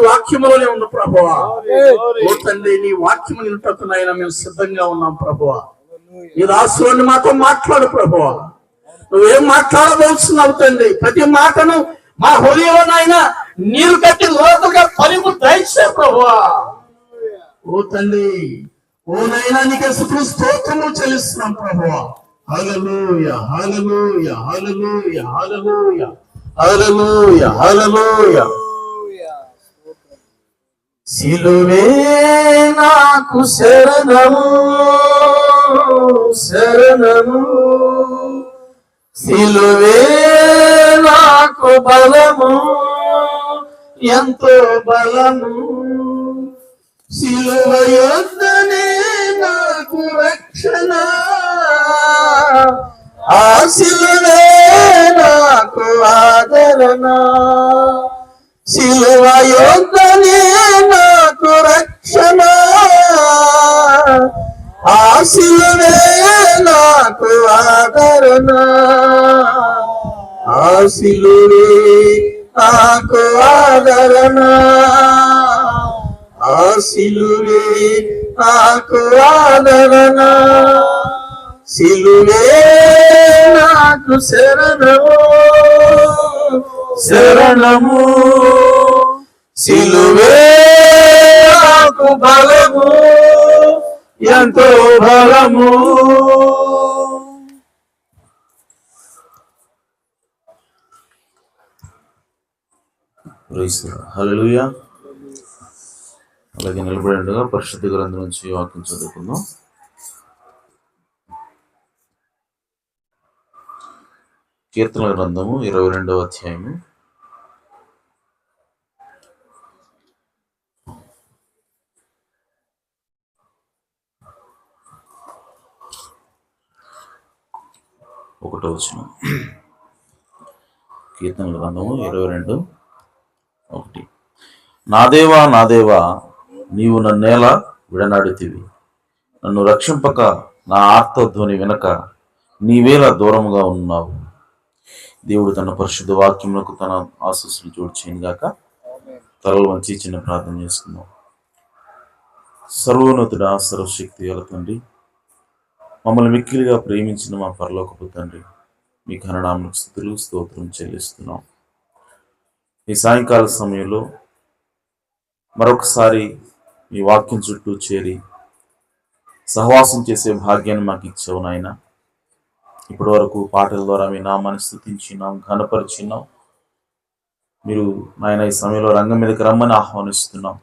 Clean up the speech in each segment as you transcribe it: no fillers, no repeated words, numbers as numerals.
వాక్యములోనే ఉంది ప్రభువా. ఓ తండ్రి, నీ వాక్యము నిలుపుతున్నాయినా మేము సిద్ధంగా ఉన్నాం ప్రభువా. నీ దాసుని మాతో మాట్లాడు ప్రభువా. నువ్వేం మాట్లాడవలసినావు తండ్రి. ప్రతి మాటను మా హృదయంలోనైనా నీరు కట్టి లోతుగా పలుకు దయచే ప్రభువా. ఓ తండ్రి, ఓ నైనా నీకే స్తోత్రము చెల్లిస్తున్నాం ప్రభువా. హల్లెలూయా, హల్లెలూయా, హల్లెలూయా, హల్లెలూయా, హల్లెలూయా, హల్లెలూయా. సిలువే నాకు శరణము, శరణము. సిలువే నాకు బలము, ఎంతో బలము. సిలువ యొద్దనే నాకు రక్షణ, ఆ సిలువే నాకు ఆదరణ. సిలువ యొద్దనే నాకు రక్షణ, ఆ సిలువే నాకు ఆదరణ. ఆ సిలువే నాకు ఆదరణ, ఆ సిలువే నాకు ఆదరణ. సిలువే నాకు శరణము, శరణము. సిలువే నాకు బలము, ఎంతో బలము. హల్లెలూయా. అలాగే నిలబడినట్టుగా పరిశుద్ధ గ్రంథం నుంచి వాక్యం చదువుకుందాం. కీర్తనల గ్రంథము 22వ అధ్యాయము 1వ వచనం. కీర్తనల గ్రంథము 22:1. నా దేవా, నా దేవా, నీవు నన్నేలా విడనాడితివి. నన్ను రక్షింపక నా ఆర్తధ్వని వినక నీవేలా దూరముగా ఉన్నావు. దేవుడు తన పరిశుద్ధ వాక్యములకు తన ఆశీస్సులు జోడు చేయను గాక. తలలు వంచి చిన్న ప్రార్థన చేసుకుందాం. సర్వోన్నతుడా, సర్వశక్తి గల తండ్రి, మమ్మల్ని మిక్కిలిగా ప్రేమించిన మా పరలోకపు తండ్రి, మీ ఘననామమునకు స్తుతులు స్తోత్రం చెల్లిస్తున్నాం. ఈ సాయంకాల సమయంలో మరొకసారి మీ వాక్యం చుట్టూ చేరి సహవాసం చేసే భాగ్యాన్ని మాకు ఇచ్చావు నాయన. ఇప్పటి వరకు పాటల ద్వారా మీ నామాన్ని స్తుతించినాం, ఘనపరిచినాం. మీరు నాయన ఈ సమయంలో రంగం మీదకి రమ్మని ఆహ్వానిస్తున్నాం.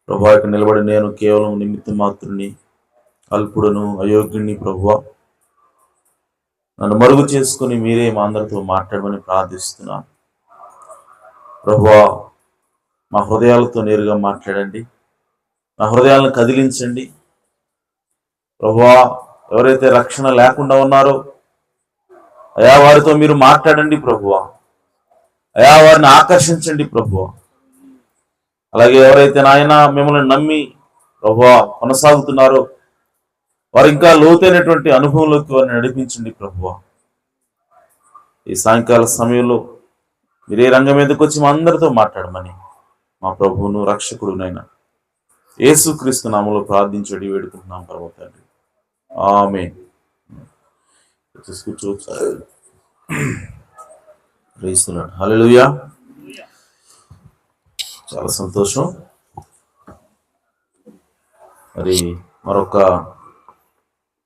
ప్రభువా, ఇక్కడ నిలబడి నేను కేవలం నిమిత్త మాత్రుని, అల్పుడను, అయోగ్యుని. ప్రభువా, నన్ను మరుగు చేసుకుని మీరే మా అందరితో మాట్లాడమని ప్రార్థిస్తున్నాను. ప్రభువా, మా హృదయాలతో నేరుగా మాట్లాడండి, నా హృదయాలను కదిలించండి. ప్రభువా, ఎవరైతే రక్షణ లేకుండా ఉన్నారో అయా వారితో మీరు మాట్లాడండి ప్రభువా. అయా వారిని ఆకర్షించండి ప్రభువా. అలాగే ఎవరైతే నాయన మిమ్మల్ని నమ్మి ప్రభువా కొనసాగుతున్నారో వారు ఇంకా లోతైనటువంటి అనుభవంలోకి వారిని నడిపించండి ప్రభువా. ఈ సాయంకాల సమయంలో మీరే రంగం మీదకి వచ్చి మా అందరితో మాట్లాడమని మా ప్రభువును రక్షకుడునైనా యేసుక్రీస్తు నామములో ప్రార్థించడి వేడుకుంటున్నాం పరమ తండ్రి. ఆమేన్. హల్లెలూయా. చాలా సంతోషం. మరి మరొక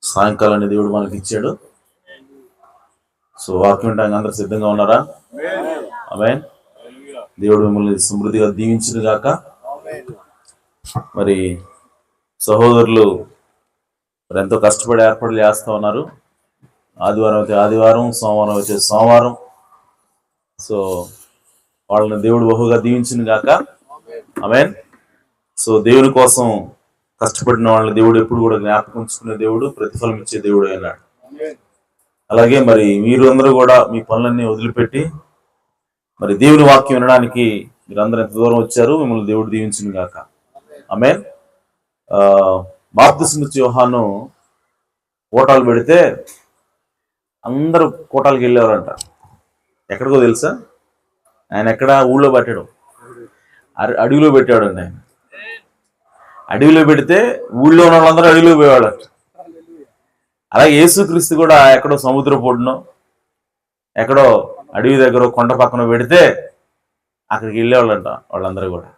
సాయంకాలాన్ని దేవుడు మనకి ఇచ్చాడు. సో వాక్యం వినడానికి అందరు సిద్ధంగా ఉన్నారా? ఆమేన్. దేవుడు మిమ్మల్ని సమృద్ధిగా దీవించును గాక. మరి సహోదరులు మరి ఎంతో కష్టపడి ఏర్పాట్లు చేస్తూ ఉన్నారు. ఆదివారం అయితే ఆదివారం, సోమవారం అయితే సోమవారం. సో వాళ్ళని దేవుడు బహుగా దీవించును గాక. ఆమేన్. సో దేవుని కోసం కష్టపడిన వాళ్ళని దేవుడు ఎప్పుడు కూడా జ్ఞాపకం ఉంచుకునే దేవుడు, ప్రతిఫలం ఇచ్చే దేవుడు అయినాడు. అలాగే మరి మీరు అందరూ కూడా మీ పనులన్నీ వదిలిపెట్టి మరి దేవుని వాక్యం వినడానికి మీరందరూ ఎంత దూరం వచ్చారు. మిమ్మల్ని దేవుడు దీవించును గాక. ఆమేన్. బాప్తిస్మా యోహాను కోటాలు పెడితే అందరూ కోటాలకు వెళ్ళేవారంట. ఎక్కడికో తెలుసా? ఆయన ఎక్కడ ఊళ్ళో పట్టాడు. అడవిలో పెట్టాడండి ఆయన. అడవిలో పెడితే ఊళ్ళో ఉన్న వాళ్ళందరూ అడవిలో పోయేవాళ్ళు. అలాగే యేసుక్రీస్తు కూడా ఎక్కడో సముద్ర పొడినో ఎక్కడో అడవి దగ్గర కొండ పక్కన పెడితే అక్కడికి వెళ్ళేవాళ్ళంట వాళ్ళందరూ కూడా.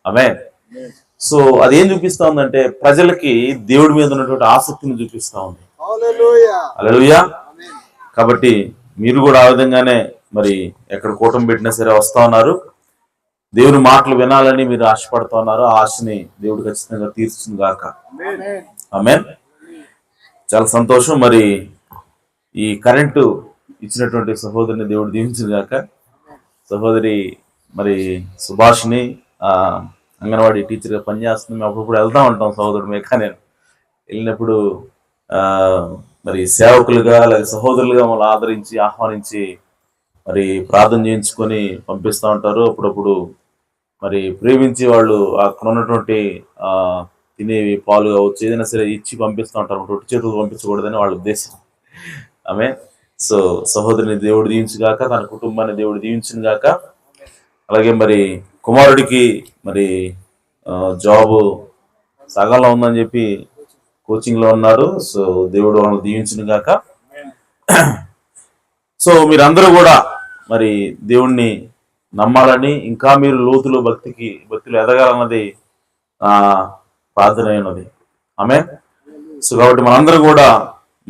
ఆమేన్. సో అదేం చూపిస్తా ఉందంటే ప్రజలకి దేవుడి మీద ఉన్నటువంటి ఆసక్తిని చూపిస్తా ఉంది. హల్లెలూయా. కాబట్టి మీరు కూడా ఆ విధంగానే మరి ఎక్కడ కూటమి పెట్టినా సరే వస్తా ఉన్నారు, దేవుని మాటలు వినాలని మీరు ఆశపడుతూ ఉన్నారు. ఆ ఆశని దేవుడు ఖచ్చితంగా తీర్చును గాక. ఆమేన్. చాలా సంతోషం. మరి ఈ కరెంటు ఇచ్చినటువంటి సహోదరిని దేవుడు దీవించును గాక. సహోదరి మరి సుభాష్ని అంగన్వాడీ టీచర్గా పనిచేస్తుంది. మేము అప్పుడప్పుడు వెళ్తా ఉంటాం సహోదరుడు మేక. నేను వెళ్ళినప్పుడు మరి సేవకులుగా అలాగే సహోదరులుగా మమ్మల్ని ఆదరించి ఆహ్వానించి మరి ప్రార్థన చేయించుకొని పంపిస్తూ ఉంటారు. అప్పుడప్పుడు మరి ప్రేమించి వాళ్ళు అక్కడ ఉన్నటువంటి తినేవి పాలు కావచ్చు ఏదైనా సరే ఇచ్చి పంపిస్తూ ఉంటారు. రొట్టి చేతులు పంపించకూడదని వాళ్ళ ఉద్దేశం. ఆమె సో సహోదరిని దేవుడు దీవించుగాక, తన కుటుంబాన్ని దేవుడు దీవించును గాక. అలాగే మరి కుమారుడికి మరి జాబు సగంలో ఉందని చెప్పి కోచింగ్లో ఉన్నారు. సో దేవుడు వాళ్ళని దీవించును గాక. సో మీరందరూ కూడా మరి దేవుణ్ణి నమ్మాలని, ఇంకా మీరు లోతులో భక్తిలో ఎదగాలన్నది ప్రార్థన అయినది. ఆమేన్. సో కాబట్టి మనందరం కూడా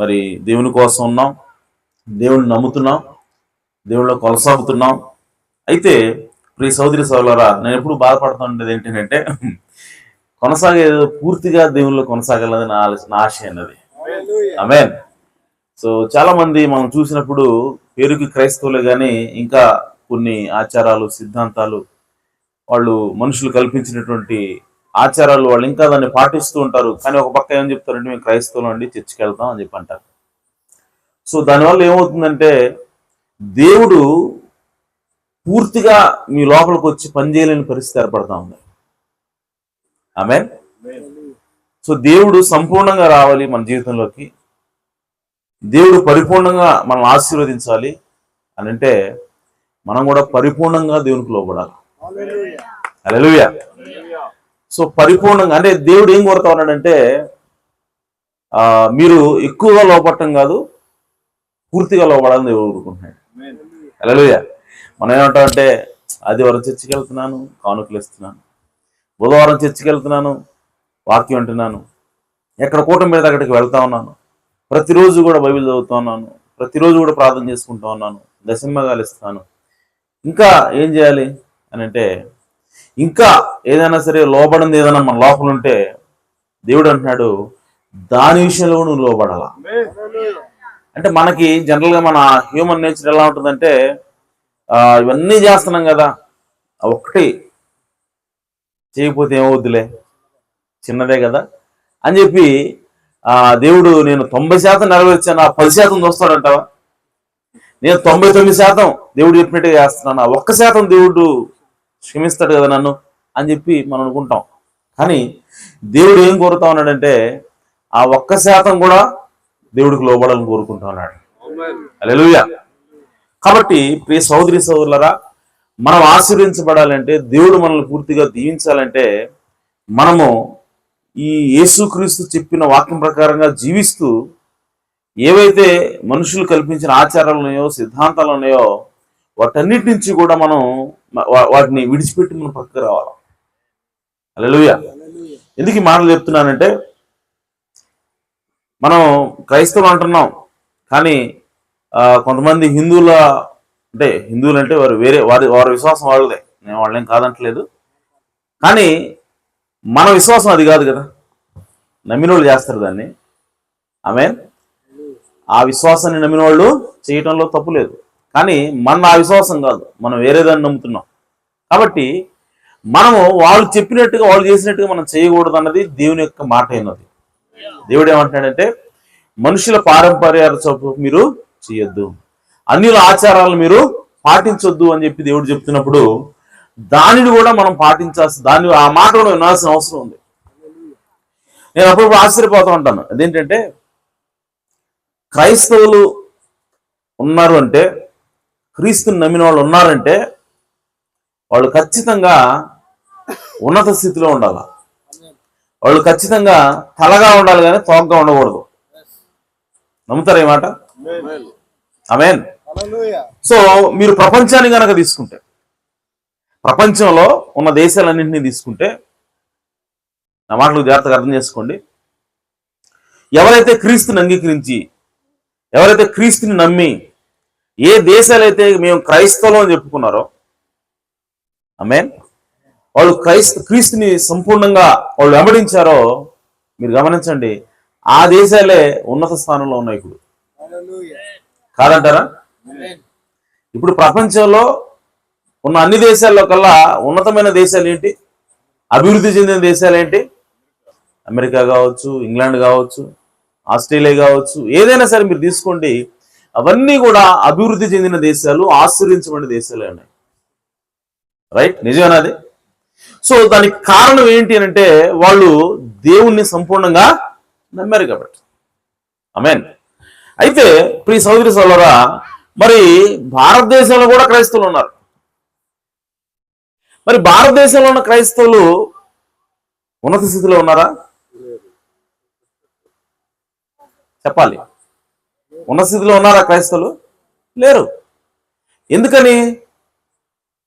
మరి దేవుని కోసం ఉన్నాం, దేవుణ్ణి నమ్ముతున్నాం, దేవుళ్ళలో కొనసాగుతున్నాం. అయితే ప్రియ సోదరి సోదరులారా, నేను ఎప్పుడు బాధపడుతుండేది ఏంటంటే పూర్తిగా దేవుళ్ళలో కొనసాగాలన్నది నా ఆశ అన్నది. ఆమేన్. సో చాలా మంది మనం చూసినప్పుడు పేరుకి క్రైస్తవులే కానీ ఇంకా కొన్ని ఆచారాలు సిద్ధాంతాలు వాళ్ళు మనుషులు కల్పించినటువంటి ఆచారాలు వాళ్ళు ఇంకా దాన్ని పాటిస్తూ ఉంటారు. కానీ ఒక పక్క ఏం చెప్తారంటే మేము క్రైస్తవులు అండి, చర్చికి వెళ్తాం అని చెప్పి అంటారు. సో దానివల్ల ఏమవుతుందంటే దేవుడు పూర్తిగా మీ లోపలికి వచ్చి పనిచేయలేని పరిస్థితి ఏర్పడతా ఉంది. ఆమేన్. సో దేవుడు సంపూర్ణంగా రావాలి మన జీవితంలోకి, దేవుడు పరిపూర్ణంగా మనం ఆశీర్వదించాలి అని అంటే మనం కూడా పరిపూర్ణంగా దేవునికి లోబడాలి. హల్లెలూయా. సో పరిపూర్ణంగా అంటే దేవుడు ఏం కోరుతా ఉన్నాడంటే మీరు ఎక్కువగా లోపడటం కాదు, పూర్తిగా లోపడాలని దేవుడు కోరుకుంటున్నాడు. హల్లెలూయా. మనం ఏమంటామంటే ఆదివారం చర్చికి వెళ్తున్నాను, కానుకలు ఇస్తున్నాను, బుధవారం చర్చికి వెళ్తున్నాను, వాక్యం వింటున్నాను, ఎక్కడ కూటమి మీద అక్కడికి వెళ్తా ఉన్నాను, ప్రతిరోజు కూడా బైబిల్ చదువుతా ఉన్నాను, ప్రతిరోజు కూడా ప్రార్థన చేసుకుంటా ఉన్నాను, దశమభాగాలు ఇస్తున్నాను. ఇంకా ఏం చేయాలి అని అంటే ఇంకా ఏదైనా సరే లోబడింది ఏదైనా మన లోపల ఉంటే దేవుడు అంటున్నాడు దాని విషయంలో నువ్వు లోబడాలా. అంటే మనకి జనరల్గా మన హ్యూమన్ నేచర్ ఎలా ఉంటుందంటే ఇవన్నీ చేస్తున్నాం కదా, ఒక్కటి చేయకపోతే ఏమవుద్దులే, చిన్నదే కదా అని చెప్పి దేవుడు నేను 90% నెరవేర్చాను, 10% చూస్తాడంటావా? నేను 99% దేవుడు చెప్పినట్టుగా చేస్తున్నాను, 1% దేవుడు క్షమిస్తాడు కదా నన్ను అని చెప్పి మనం అనుకుంటాం. కానీ దేవుడు ఏం కోరుతా ఉన్నాడంటే ఆ 1% కూడా దేవుడికి లోబడాలని కోరుకుంటా ఉన్నాడు. హల్లెలూయా. కాబట్టి ప్రియ సహోదరి సహోదరులారా, మనం ఆశీర్వదించబడాలంటే, దేవుడు మనల్ని పూర్తిగా దీవించాలంటే మనము ఈ యేసుక్రీస్తు చెప్పిన వాక్యం ప్రకారంగా జీవిస్తూ ఏవైతే మనుషులు కల్పించిన ఆచారాలు ఉన్నాయో సిద్ధాంతాలు ఉన్నాయో వాటన్నిటి నుంచి కూడా మనం వాటిని విడిచిపెట్టి మనం పక్కకు రావాలి. హల్లెలూయా. ఎందుకు ఈ మాటలు చెప్తున్నానంటే మనం క్రైస్తవులు అంటున్నాం కానీ కొంతమంది హిందువులు అంటే వారు వేరే వారి విశ్వాసం వాళ్ళదే, నేను వాళ్ళేం కాదంటలేదు. కానీ మన విశ్వాసం అది కాదు కదా, నమ్మిన వాళ్ళు చేస్తారు దాన్ని. ఆమేన్. ఆ విశ్వాసాన్ని నమ్మిన వాళ్ళు చేయటంలో తప్పు లేదు, కానీ మన ఆ విశ్వాసం కాదు, మనం వేరేదాన్ని నమ్ముతున్నాం. కాబట్టి మనము వాళ్ళు చెప్పినట్టుగా వాళ్ళు చేసినట్టుగా మనం చేయకూడదు అన్నది దేవుని యొక్క మాట అయినది. దేవుడు ఏమంటున్నాడంటే మనుషుల పారంపర్యాల చొప్పున మీరు చేయొద్దు, అన్యుల ఆచారాలను మీరు పాటించొద్దు అని చెప్పి దేవుడు చెప్తున్నప్పుడు దానిని కూడా మనం దాన్ని ఆ మాట కూడా వినాల్సిన అవసరం ఉంది. నేను అప్పుడప్పుడు ఆశ్చర్యపోతూ ఉంటాను, అదేంటంటే క్రైస్తవులు ఉన్నారు అంటే, క్రీస్తుని నమ్మిన వాళ్ళు ఉన్నారంటే వాళ్ళు ఖచ్చితంగా ఉన్నత స్థితిలో ఉండాలి. వాళ్ళు ఖచ్చితంగా తలగా ఉండాలి కానీ తోకగా ఉండకూడదు. నమ్ముతారా ఈ మాట? ఆమేన్. సో మీరు ప్రపంచాన్ని కనుక తీసుకుంటే, ప్రపంచంలో ఉన్న దేశాలన్నింటినీ తీసుకుంటే, నా మాటలు జాగ్రత్తగా అర్థం చేసుకోండి. ఎవరైతే క్రీస్తుని అంగీకరించి, ఎవరైతే క్రీస్తుని నమ్మి, ఏ దేశాలైతే మేము క్రైస్తవులు అని చెప్పుకున్నారో, ఆమేన్, వాళ్ళు క్రీస్తుని సంపూర్ణంగా వాళ్ళు వెంబడించారో, మీరు గమనించండి, ఆ దేశాలే ఉన్నత స్థానంలో ఉన్నాయి ఇప్పుడు. కాదంటారా? ఇప్పుడు ప్రపంచంలో ఉన్న అన్ని దేశాల్లో కల్లా ఉన్నతమైన దేశాలు ఏంటి? అభివృద్ధి చెందిన దేశాలు ఏంటి? అమెరికా కావచ్చు, ఇంగ్లాండ్ కావచ్చు, ఆస్ట్రేలియా కావచ్చు, ఏదైనా సరే మీరు తీసుకోండి, అవన్నీ కూడా అభివృద్ధి చెందిన దేశాలు, ఆశీర్వదించబడిన దేశాలే ఉన్నాయి. రైట్? నిజమేనాది? సో దానికి కారణం ఏంటి అంటే వాళ్ళు దేవుణ్ణి సంపూర్ణంగా నమ్మారు కాబట్టి. ఆమేన్. అయితే ప్రియ సహోదరి సోదరులారా, మరి భారతదేశంలో కూడా క్రైస్తవులు ఉన్నారు. మరి భారతదేశంలో ఉన్న క్రైస్తవులు ఉన్నత స్థితిలో ఉన్నారా? చెప్పాలి. ఉన్నత స్థితిలో ఉన్నారా క్రైస్తవులు? లేరు. ఎందుకని?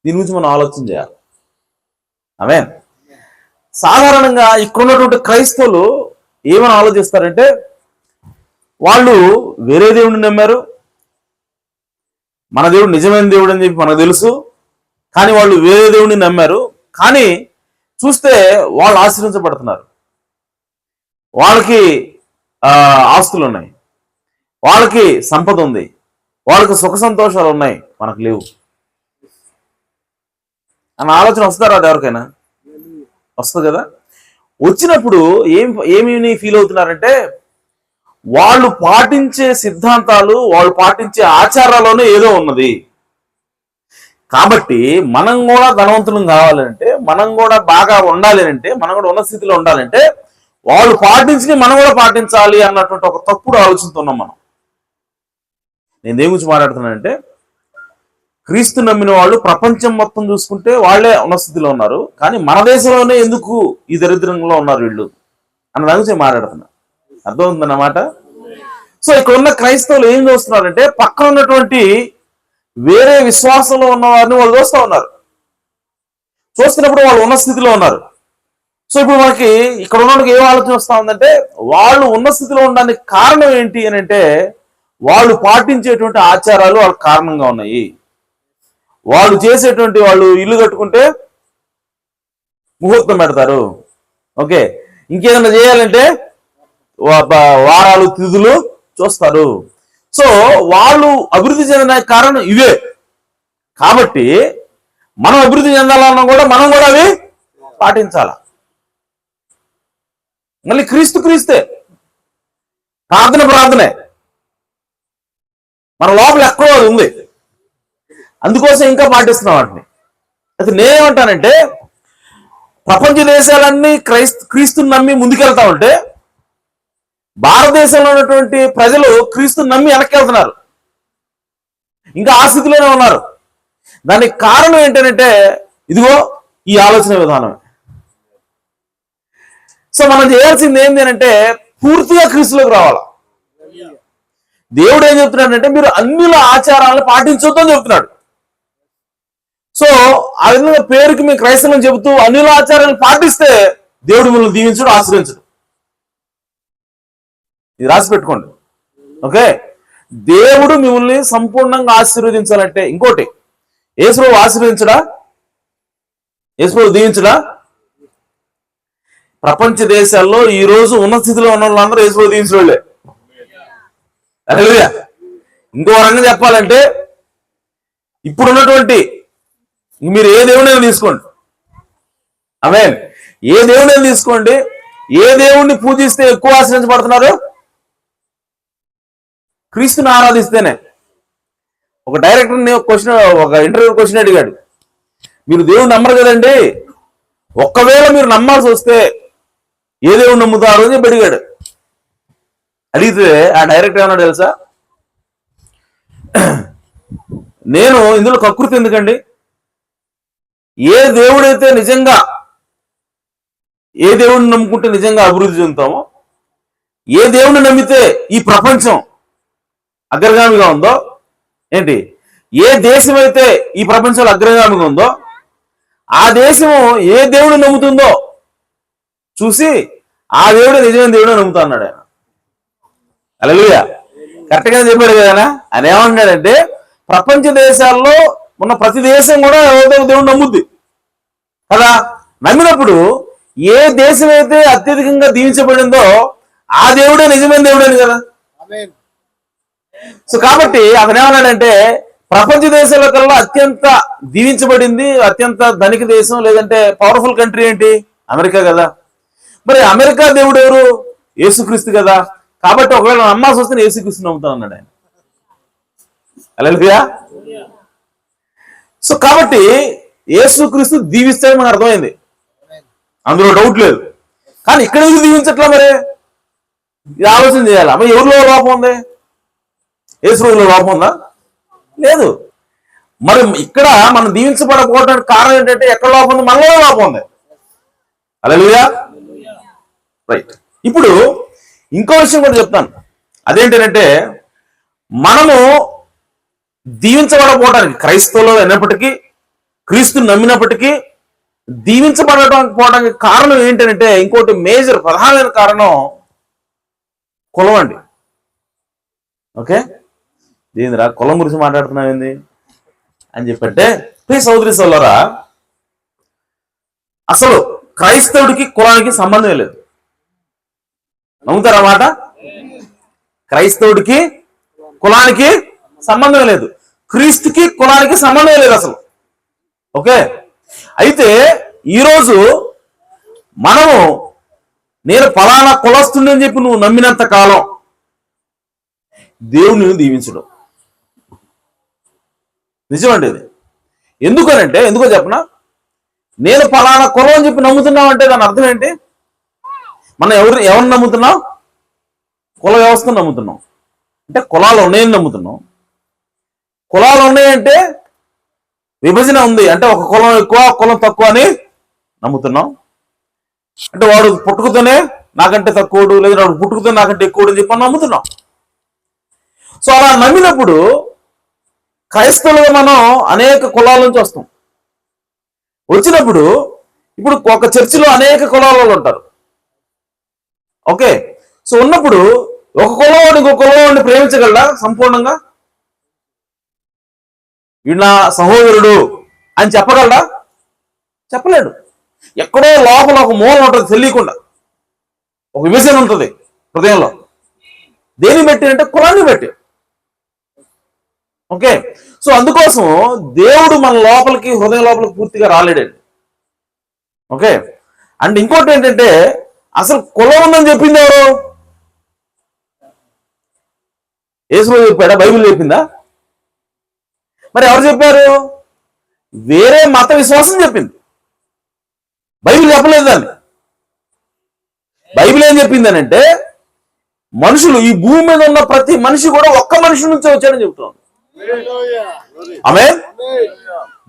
దీని గురించి మనం ఆలోచన చేయాలి. ఆమేన్. సాధారణంగా ఇక్కడ ఉన్నటువంటి క్రైస్తవులు ఏమని ఆలోచిస్తారంటే, వాళ్ళు వేరే దేవుడిని నమ్మారు, మన దేవుడు నిజమైన దేవుడు అని చెప్పి మనకు తెలుసు, కానీ వాళ్ళు వేరే దేవుడిని నమ్మారు. కానీ చూస్తే వాళ్ళు ఆశ్రయించబడుతున్నారు. వాళ్ళకి ఆస్తులు ఉన్నాయి, వాళ్ళకి సంపద ఉంది, వాళ్ళకి సుఖ సంతోషాలు ఉన్నాయి, మనకు లేవు అన్న ఆలోచన వస్తారా? అది ఎవరికైనా వస్తుంది కదా. వచ్చినప్పుడు ఏమేమి ఫీల్ అవుతున్నారంటే, వాళ్ళు పాటించే సిద్ధాంతాలు, వాళ్ళు పాటించే ఆచారాల్లోనే ఏదో ఉన్నది. కాబట్టి మనం కూడా ధనవంతులం కావాలంటే, మనం కూడా బాగా ఉండాలి అంటే, మనం కూడా ఉన్న స్థితిలో ఉండాలంటే, వాళ్ళు పాటించి మనం కూడా పాటించాలి అన్నటువంటి ఒక తప్పుడు ఆలోచనతున్నాం మనం. నేను దేని గురించి మాట్లాడుతున్నానంటే, క్రీస్తు నమ్మిన వాళ్ళు ప్రపంచం మొత్తం చూసుకుంటే వాళ్ళే ఉన్న స్థితిలో ఉన్నారు, కానీ మన దేశంలోనే ఎందుకు ఈ దరిద్రంలో ఉన్నారు వీళ్ళు అన్న దాని గురించి మాట్లాడుతున్నా. అర్థమవుతుందన్నమాట. సో ఇక్కడ ఉన్న క్రైస్తవులు ఏం చూస్తున్నారంటే, పక్కన ఉన్నటువంటి వేరే విశ్వాసంలో ఉన్న వారిని వాళ్ళు చూస్తూ ఉన్నారు. చూస్తున్నప్పుడు వాళ్ళు ఉన్న స్థితిలో ఉన్నారు. సో ఇప్పుడు మనకి ఇక్కడ ఉన్నవాడికి ఏం ఆలోచన వస్తూ ఉందంటే, వాళ్ళు ఉన్న స్థితిలో ఉండడానికి కారణం ఏంటి అని అంటే, వాళ్ళు పాటించేటువంటి ఆచారాలు వాళ్ళకి కారణంగా ఉన్నాయి. వాళ్ళు చేసేటువంటి, వాళ్ళు ఇల్లు కట్టుకుంటే ముహూర్తం పెడతారు, ఓకే, ఇంకేదైనా చేయాలంటే వారాలు తిథులు చూస్తారు. సో వాళ్ళు అభివృద్ధి చెందడానికి కారణం ఇవే. కాబట్టి మనం అభివృద్ధి చెందాలన్నా కూడా మనం కూడా అవి పాటించాల. మళ్ళీ క్రీస్తే, ప్రార్థనే, మన లోపల ఎక్కడో అది ఉంది, అందుకోసం ఇంకా పాటిస్తున్నాం వాటిని. అయితే నేనేమంటానంటే, ప్రపంచ దేశాలన్నీ క్రీస్తుని నమ్మి ముందుకెళ్తా ఉంటే, భారతదేశంలో ఉన్నటువంటి ప్రజలు క్రీస్తుని నమ్మి వెనక్కి వెళ్తున్నారు, ఇంకా ఆ స్థితిలోనే ఉన్నారు. దానికి కారణం ఏంటంటే, ఇదిగో ఈ ఆలోచన విధానమే. సో మనం చేయాల్సింది ఏంటి అంటే, పూర్తిగా క్రీస్తులోకి రావాలా. దేవుడు ఏం చెప్తున్నాడంటే, మీరు అన్నిల ఆచారాలను పాటించొద్దని చెప్తున్నాడు. సో ఆ విధంగా పేరుకి మేము క్రైస్తవం చెబుతూ అన్నిల ఆచారాలను పాటిస్తే దేవుడు మిమ్మల్ని దీవించడు, ఆశ్రయించడు. ఇది రాసి పెట్టుకోండి, ఓకే. దేవుడు మిమ్మల్ని సంపూర్ణంగా ఆశీర్వదించాలంటే, ఇంకోటి, యేసుప్రభువు ఆశీర్వదించడా? యేసుప్రభువు దీవించడా? ప్రపంచ దేశాల్లో ఈ రోజు ఉన్న స్థితిలో ఉన్న వాళ్ళందరూ యేసుప్రభువు దీవించిన వాళ్ళే. హల్లెలూయా. ఇంకో రకంగా చెప్పాలంటే, ఇప్పుడున్నటువంటి మీరు ఏ దేవుడైనా తీసుకోండి, ఆమేన్, ఏ దేవుడైనా తీసుకోండి, ఏ దేవుణ్ణి పూజిస్తే ఎక్కువ ఆశ్రయించబడుతున్నారు? క్రీస్తుని ఆరాధిస్తేనే. ఒక డైరెక్టర్ని ఒక ఇంటర్వ్యూ క్వశ్చన్ అడిగాడు, మీరు దేవుని నమ్మరు కదండి, ఒక్కవేళ మీరు నమ్మాల్సి వస్తే ఏ దేవుడు నమ్ముతారు అని చెప్పి అడిగాడు. అడిగితే ఆ డైరెక్టర్ ఏమన్నా తెలుసా, నేను ఇందులో కకృతి ఎందుకండి, ఏ దేవుడైతే నిజంగా, ఏ దేవుడిని నమ్ముకుంటే నిజంగా అభివృద్ధి చెందుతామో, ఏ దేవుడిని నమ్మితే ఈ ప్రపంచం అగ్రగామిగా ఉందో, ఏంటి, ఏ దేశం అయితే ఈ ప్రపంచంలో అగ్రగామిగా ఉందో ఆ దేశం ఏ దేవుడు నమ్ముతుందో చూసి ఆ దేవుడు నిజమైన దేవుడు నమ్ముతా అన్నాడు ఆయన. హల్లెలూయా. కరెక్ట్గా చెప్పాడు కదా. ఆయన ఏమన్నాడంటే ప్రపంచ దేశాల్లో ఉన్న ప్రతి దేశం కూడా దేవుడు నమ్ముద్ది కదా. నమ్మినప్పుడు ఏ దేశం అయితే అత్యధికంగా దీవించబడిందో ఆ దేవుడే నిజమైన దేవుడని కదా. సో కాబట్టి అతను ఏమన్నాడంటే ప్రపంచ దేశాల కల్లా అత్యంత దీవించబడింది, అత్యంత ధనిక దేశం లేదంటే పవర్ఫుల్ కంట్రీ ఏంటి? అమెరికా కదా. మరి అమెరికా దేవుడు ఎవరు? యేసుక్రీస్తు కదా. కాబట్టి ఒకవేళ నమ్మాల్సి వస్తే యేసుక్రీస్తు నమ్ముతా అన్నాడు ఆయన. హల్లెలూయా. సో కాబట్టి యేసుక్రీస్తు దీవిస్తాడని మనకు అర్థమైంది, అందులో డౌట్ లేదు. కానీ ఇక్కడ ఎందుకు దీవించట్లా? మరి ఇది ఆలోచన చేయాలి. మరి ఎవరిలో లోపం ఉంది? యేసులో లోపం ఉందా? లేదు. మరి ఇక్కడ మనం దీవించబడకపోవడానికి కారణం ఏంటంటే ఎక్కడ లోపం ఉంది? మనలో లోపం ఉంది. హల్లెలూయా. రైట్. ఇప్పుడు ఇంకో విషయం కూడా చెప్తాను. అదేంటంటే మనము దీవించబడకపోవడానికి, క్రైస్తవులు అయినప్పటికీ క్రీస్తుని నమ్మినప్పటికీ దీవించబడకపోవడానికి కారణం ఏంటంటే ఇంకోటి మేజర్ ప్రధానమైన కారణం కులం అండి. ఓకే, దీనిరా కులం గురించి మాట్లాడుతున్నావు ఏంది అని చెప్పంటే, ప్రియ సోదరి సోదరులారా, అసలు క్రైస్తవుడికి కులానికి సంబంధం లేదు. నమ్ముతారా మాట? క్రైస్తవుడికి కులానికి సంబంధం లేదు, క్రీస్తుకి కులానికి సంబంధం లేదు అసలు. ఓకే, అయితే ఈరోజు మనము నేను ఫలానా కులస్తుని అని చెప్పి నువ్వు నమ్మినంత కాలం దేవుని దీవించడం నిజమండి ఇది. ఎందుకనంటే, ఎందుకో చెప్పనా, నేను ఫలానా కులం అని చెప్పి నమ్ముతున్నావు అంటే దాని అర్థం ఏంటి? మనం ఎవరిని నమ్ముతున్నాం? కుల వ్యవస్థను నమ్ముతున్నాం. అంటే కులాలు ఉన్నాయని నమ్ముతున్నాం. కులాలు ఉన్నాయంటే విభజన ఉంది అంటే ఒక కులం ఎక్కువ కులం తక్కువ అని నమ్ముతున్నాం. అంటే వాడు పుట్టుకతోనే నాకంటే తక్కువడు, లేదా వాడు పుట్టుకతో నాకంటే ఎక్కువడు అని చెప్పి నమ్ముతున్నాం. సో అలా నమ్మినప్పుడు క్రైస్తవులుగా మనం అనేక కులాల నుంచి వస్తాం. వచ్చినప్పుడు ఇప్పుడు ఒక చర్చిలో అనేక కులాల వాళ్ళు ఉంటారు. ఓకే, సో ఉన్నప్పుడు ఒక కులం వాడిని ఇంకొక కులం వాడిని ప్రేమించగలరా సంపూర్ణంగా? వీడు నా సహోదరుడు అని చెప్పగలరా? చెప్పలేడు. ఎక్కడో లోపల ఒక మూల ఉంటుంది, తెలియకుండా ఒక విభజన ఉంటుంది హృదయంలో. దేని బట్టి అంటే కులాన్ని బట్టి. ఓకే, సో అందుకోసం దేవుడు మన లోపలికి, హృదయం లోపలికి పూర్తిగా రాలేడండి. ఓకే, అండ్ ఇంకోటి ఏంటంటే అసలు కులం ఉందని చెప్పింది ఎవరు? యేసు చెప్పాడా? బైబిల్ చెప్పిందా? మరి ఎవరు చెప్పారు? వేరే మత విశ్వాసం చెప్పింది, బైబిల్ చెప్పలేదు దాన్ని. బైబిల్ ఏం చెప్పిందనంటే మనుషులు, ఈ భూమి మీద ఉన్న ప్రతి మనిషి కూడా ఒక్క మనిషి నుంచే వచ్చాడని చెప్తున్నాడు. ఆమేన్.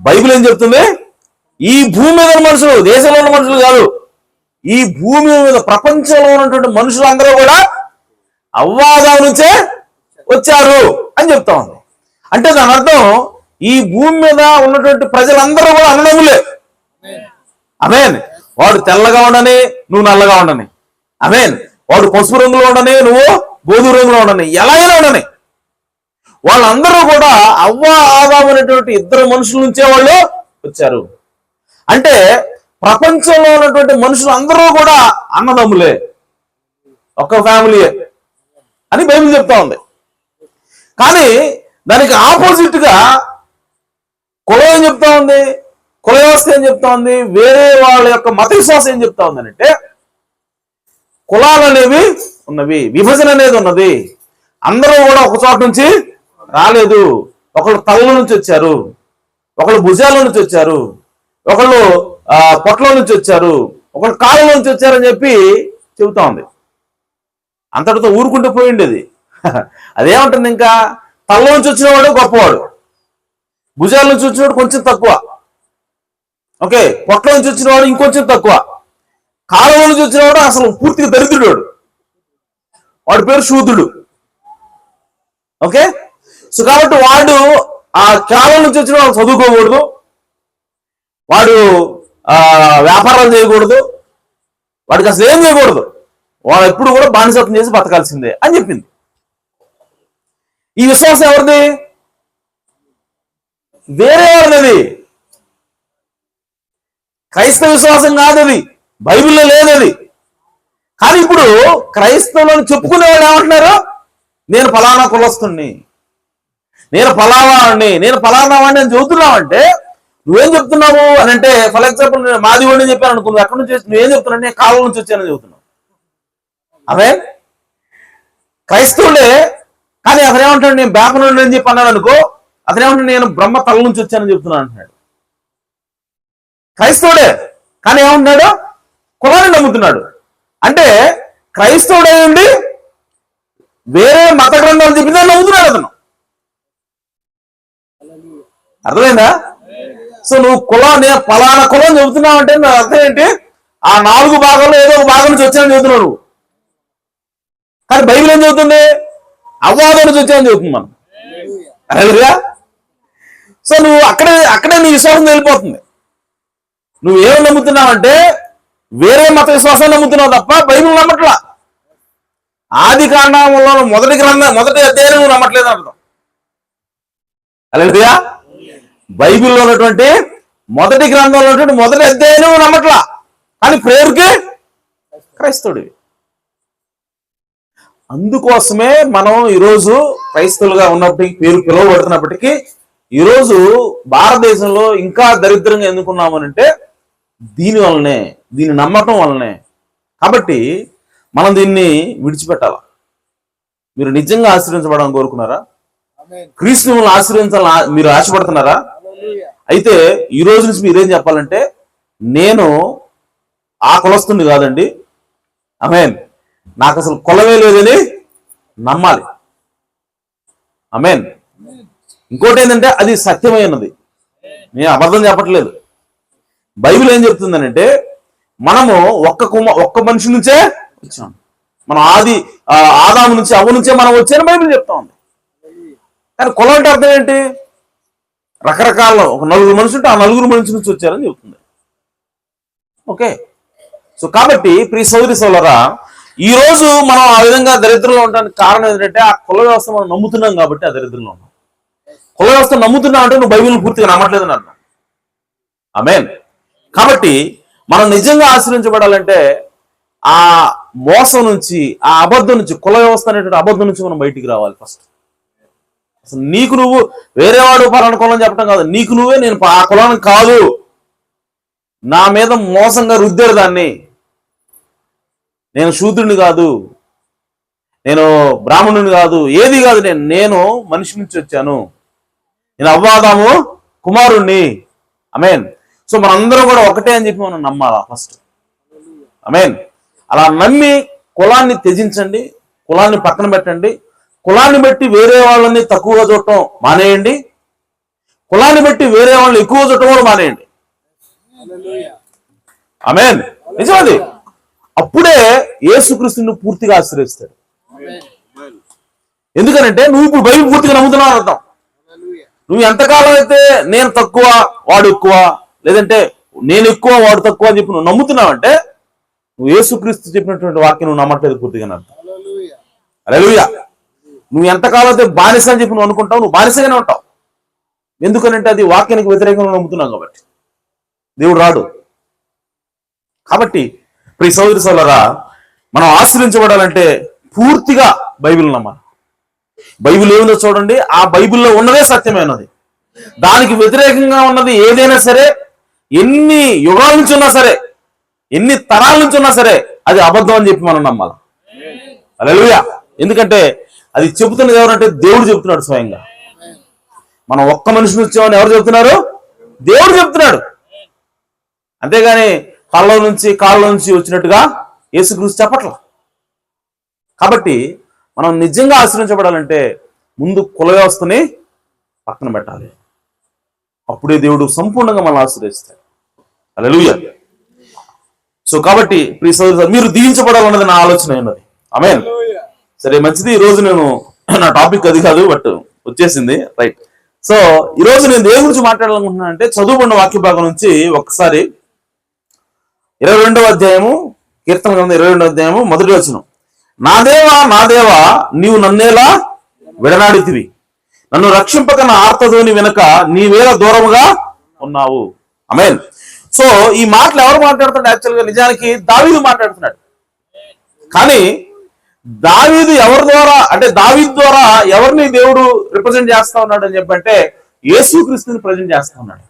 బైబిల్ ఏం చెప్తుంది? ఈ భూమి మీద ఉన్న మనుషులు, దేశంలో ఉన్న మనుషులు కాదు, ఈ భూమి మీద ప్రపంచంలో ఉన్నటువంటి మనుషులందరూ కూడా అవ్వాదాం నుంచే వచ్చారు అని చెప్తా ఉంది. అంటే దాని అర్థం ఈ భూమి మీద ఉన్నటువంటి ప్రజలందరూ కూడా అన్నదమ్ములే. ఆమేన్. వాడు తెల్లగా ఉండని, నువ్వు నల్లగా ఉండని. ఆమేన్. వాడు పసుపు రంగులో ఉండని, నువ్వు గోధుమ రంగులో ఉండని, ఎలా అయినా ఉండని, వాళ్ళందరూ కూడా అవ్వ ఆదాము అనేటువంటి ఇద్దరు మనుషుల నుంచే వాళ్ళు వచ్చారు. అంటే ప్రపంచంలో ఉన్నటువంటి మనుషులు అందరూ కూడా అన్నదమ్ములే, ఒక్క ఫ్యామిలీయే అని బైబిల్ చెప్తా ఉంది. కానీ దానికి ఆపోజిట్ గా కులం ఏం చెప్తా ఉంది? కుల వ్యవస్థ ఏం చెప్తా ఉంది? వేరే వాళ్ళ యొక్క మత విశ్వాసం ఏం చెప్తా ఉంది అంటే కులాలు అనేవి ఉన్నవి, విభజన అనేది ఉన్నది. అందరూ కూడా ఒక చోట నుంచి రాలేదు. ఒకళ్ళు తల్ల నుంచి వచ్చారు, ఒకళ్ళు భుజాల నుంచి వచ్చారు, ఒకళ్ళు పొట్ల నుంచి వచ్చారు, ఒకళ్ళు కాళ్ళ నుంచి వచ్చారని చెప్పి చెబుతా ఉంది. అంతటితో ఊరుకుంటూ పోయిండేది. అదేమంటుంది? ఇంకా తల్ల నుంచి వచ్చినవాడు గొప్పవాడు, భుజాల నుంచి వచ్చినవాడు కొంచెం తక్కువ. ఓకే, పొట్ల నుంచి వచ్చిన వాడు ఇంకొంచెం తక్కువ, కాలువ నుంచి వచ్చిన వాడు అసలు పూర్తిగా దరిద్రుడు, వాడి పేరు శూద్రుడు. ఓకే, సో కాబట్టి వాడు ఆ కాలం నుంచి వచ్చిన వాడు చదువుకోకూడదు, వాడు వ్యాపారాలు చేయకూడదు, వాడికి అసలు ఏం చేయకూడదు, వాడు ఎప్పుడు కూడా బానిసత్వం చేసి బతకాల్సిందే అని చెప్పింది. ఈ విశ్వాసం ఎవరిది? వేరే వాడిది, క్రైస్తవ విశ్వాసం కాదు అది, బైబిల్లో లేదు అది. కానీ ఇప్పుడు క్రైస్తవులను చెప్పుకునే వాళ్ళు ఏమంటున్నారు? నేను ఫలానా కులస్తుణ్ణి, నేను ఫలానా వాడిని, నేను ఫలానా వాడిని అని చెబుతున్నావంటే నువ్వేం చెప్తున్నావు అని అంటే, ఫర్ ఎగ్జాంపుల్ నేను మాది వాడిని చెప్పాను అనుకుంది, అక్కడ నుంచి నువ్వేం చెప్తున్నావు? నేను కాలం నుంచి వచ్చానని చెబుతున్నావు. అవే క్రైస్తవులే, కానీ అతను ఏమంటాడు? నేను బేపనుడు అని చెప్పి అన్నాడు అనుకో, అతను ఏమంటాడు? నేను బ్రహ్మ తల నుంచి వచ్చానని చెప్తున్నాను అంటున్నాడు. క్రైస్తవుడే, కానీ ఏమంటున్నాడు? కులాన్ని నమ్ముతున్నాడు. అంటే క్రైస్తవుడే ఉండి వేరే మత గ్రంథాలు చెప్పిందా నమ్ముతున్నాడు అతను. అర్థమైందా? సో నువ్వు నేను ఫలానా కులం చెబుతున్నావు అంటే అర్థం ఏంటి? ఆ 4 భాగాల్లో ఏదో ఒక భాగం నుంచి వచ్చానని చెబుతున్నావు నువ్వు. కానీ బైబిల్ ఏం చెబుతుంది? అవ్వాదం నుంచి వచ్చానని చెబుతుంది మనం. అదేగా? సో నువ్వు అక్కడే నీ విశ్వాసం వెళ్ళిపోతుంది. నువ్వేం నమ్ముతున్నావంటే వేరే మత విశ్వాసం నమ్ముతున్నావు తప్ప బైబిల్ నమ్మట్లా. ఆది కాండంలో మొదటి అధ్యాయం నువ్వు నమ్మట్లేదు అర్థం. అదేగా? బైబిల్లో ఉన్నటువంటి మొదటి గ్రంథంలో ఉన్నటువంటి మొదటి అధ్యాయం నువ్వు నమ్మట్లా, కానీ ప్రేరుకి క్రైస్తవుడివి. అందుకోసమే మనం ఈరోజు క్రైస్తవులుగా ఉన్నప్పటికీ, పేరు పిలువబడుతున్నప్పటికీ, ఈరోజు భారతదేశంలో ఇంకా దరిద్రంగా ఎందుకున్నామనంటే దీనివల్లనే, దీన్ని నమ్మటం వల్లనే. కాబట్టి మనం దీన్ని విడిచిపెట్టాల. మీరు నిజంగా ఆశీర్వించబడాలని కోరుకున్నారా? క్రీస్తు మిమ్మల్ని ఆశీర్వించాలని మీరు ఆశపడుతున్నారా? అయితే ఈ రోజు నుంచి మీరేం చెప్పాలంటే, నేను ఆ కులస్తుని కాదండి, ఆమేన్, నాకు అసలు కులమే లేదని నమ్మాలి. ఆమేన్. ఇంకోటి ఏంటంటే అది సత్యమైనది, నేను అబద్ధం చెప్పట్లేదు. బైబిల్ ఏం చెప్తుందనంటే మనము ఒక్క మనిషి నుంచే వచ్చాం, మనం ఆదాము నుంచి, అవ్వ నుంచే మనం వచ్చాను బైబిల్ చెప్తా ఉంది. కానీ కులం అంటే అర్థం ఏంటి? రకరకాల ఒక 4 మనుషులు ఉంటే ఆ 4 మనుషుల నుంచి వచ్చారని చెబుతుంది. ఓకే, సో కాబట్టి ప్రియ సోదరి సోదరులారా, ఈ రోజు మనం ఆ విధంగా దరిద్రంలో ఉండడానికి కారణం ఏంటంటే ఆ కుల వ్యవస్థ మనం నమ్ముతున్నాం కాబట్టి ఆ దరిద్రంలో ఉన్నాం. కుల వ్యవస్థ నమ్ముతున్నాం అంటే నువ్వు బైబిల్ని పూర్తిగా నమ్మట్లేదని అర్థం. ఆమేన్. కాబట్టి మనం నిజంగా ఆశ్రయించబడాలంటే ఆ మోసం నుంచి, ఆ అబద్ధం నుంచి, కుల వ్యవస్థ అనేటువంటి అబద్ధం నుంచి మనం బయటికి రావాలి. ఫస్ట్ అసలు నీకు నువ్వు వేరేవాడు పలానా కులం చెప్పడం కాదు, నీకు నువ్వే నేను ఆ కులానికి కాదు, నా మీద మోసంగా రుద్దారు దాన్ని, నేను శూద్రుని కాదు, నేను బ్రాహ్మణుని కాదు, ఏది కాదు, నేను మనిషి నుంచి వచ్చాను, నేను అవ్వాదాము కుమారుణ్ణి. ఆమేన్. సో మనందరం కూడా ఒకటే అని చెప్పి మనం నమ్మాలా ఫస్ట్. ఆమేన్. అలా నమ్మి కులాన్ని త్యజించండి, కులాన్ని పక్కన పెట్టండి. కులాన్ని బట్టి వేరే వాళ్ళని తక్కువగా చూడటం మానేయండి, కులాన్ని బట్టి వేరే వాళ్ళని ఎక్కువ చూడటం కూడా మానేయండి. ఆమేన్. నిజమది. అప్పుడే యేసుక్రీస్తుని పూర్తిగా ఆశ్రయిస్తాడు. ఎందుకనంటే నువ్వు ఇప్పుడు బైబిల్ పూర్తిగా నమ్ముతున్నావు అర్థం. నువ్వు ఎంతకాలం అయితే నేను తక్కువ వాడు ఎక్కువ, లేదంటే నేను ఎక్కువ వాడు తక్కువ అని చెప్పి నువ్వు నమ్ముతున్నావంటే నువ్వు యేసుక్రీస్తు చెప్పినటువంటి వాక్యం నువ్వు నమ్మట్లేదు పూర్తిగా అర్థం. హల్లెలూయా. నువ్వు ఎంతకాలం అయితే బానిస అని చెప్పి నువ్వు అనుకుంటావు, నువ్వు బానిసగానే ఉంటావు. ఎందుకనంటే అది వాక్యానికి వ్యతిరేకంగా నమ్ముతున్నావు కాబట్టి దేవుడు రాడు. కాబట్టి ప్రియ సోదరి సోదరులారా, మనం ఆశ్రయించబడాలంటే పూర్తిగా బైబిల్ నమ్మాలి. బైబిల్ ఏముందో చూడండి, ఆ బైబిల్లో ఉన్నదే సత్యమైనది. దానికి వ్యతిరేకంగా ఉన్నది ఏదైనా సరే, ఎన్ని యుగాల నుంచి ఉన్నా సరే, ఎన్ని తరాల నుంచి ఉన్నా సరే, అది అబద్ధం అని చెప్పి మనం నమ్మాలి. హల్లెలూయా. ఎందుకంటే అది చెబుతున్నది ఎవరంటే దేవుడు చెబుతున్నాడు స్వయంగా. మనం ఒక్క మనిషి నుంచి వచ్చామని ఎవరు చెబుతున్నారు? దేవుడు చెప్తున్నాడు. అంతేగాని కాళ్ళ నుంచి వచ్చినట్టుగా యేసుక్రీస్తు చెప్పట్లా. కాబట్టి మనం నిజంగా ఆశ్రయించబడాలంటే ముందు కుల వ్యవస్థని పక్కన పెట్టాలి. అప్పుడే దేవుడు సంపూర్ణంగా మనం ఆశ్రయిస్తాడు. హల్లెలూయా. సో కాబట్టి ప్రియ సోదరులారా, మీరు దీవించబడాలన్నది నా ఆలోచన ఉన్నది. ఆమేన్. సరే, మంచిది. ఈ రోజు నేను నా టాపిక్ అది కాదు, బట్ వచ్చేసింది, రైట్. సో ఈ రోజు నేను దేని గురించి మాట్లాడాలనుకుంటున్నాను అంటే, చదువుకున్న వాక్య భాగం నుంచి ఒకసారి 22వ అధ్యాయము, కీర్తన గ్రంథం 22వ అధ్యాయము 1వ వచనం. నా దేవా, నా దేవా, నీవు నన్నేలా విడనాడితివి, నన్ను రక్షింపక నా ఆర్తధ్వని వెనక నీవేళ దూరముగా ఉన్నావు. ఆమేన్. సో ఈ మాటలు ఎవరు మాట్లాడుతున్నాడు? యాక్చువల్గా నిజానికి దావీదు మాట్లాడుతున్నాడు. కానీ దావీదు ఎవరి ద్వారా, అంటే దావీదు ద్వారా ఎవరిని దేవుడు రిప్రజెంట్ చేస్తా ఉన్నాడు అని చెప్పంటే, యేసుక్రీస్తుని ప్రజెంట్ చేస్తా ఉన్నాడు.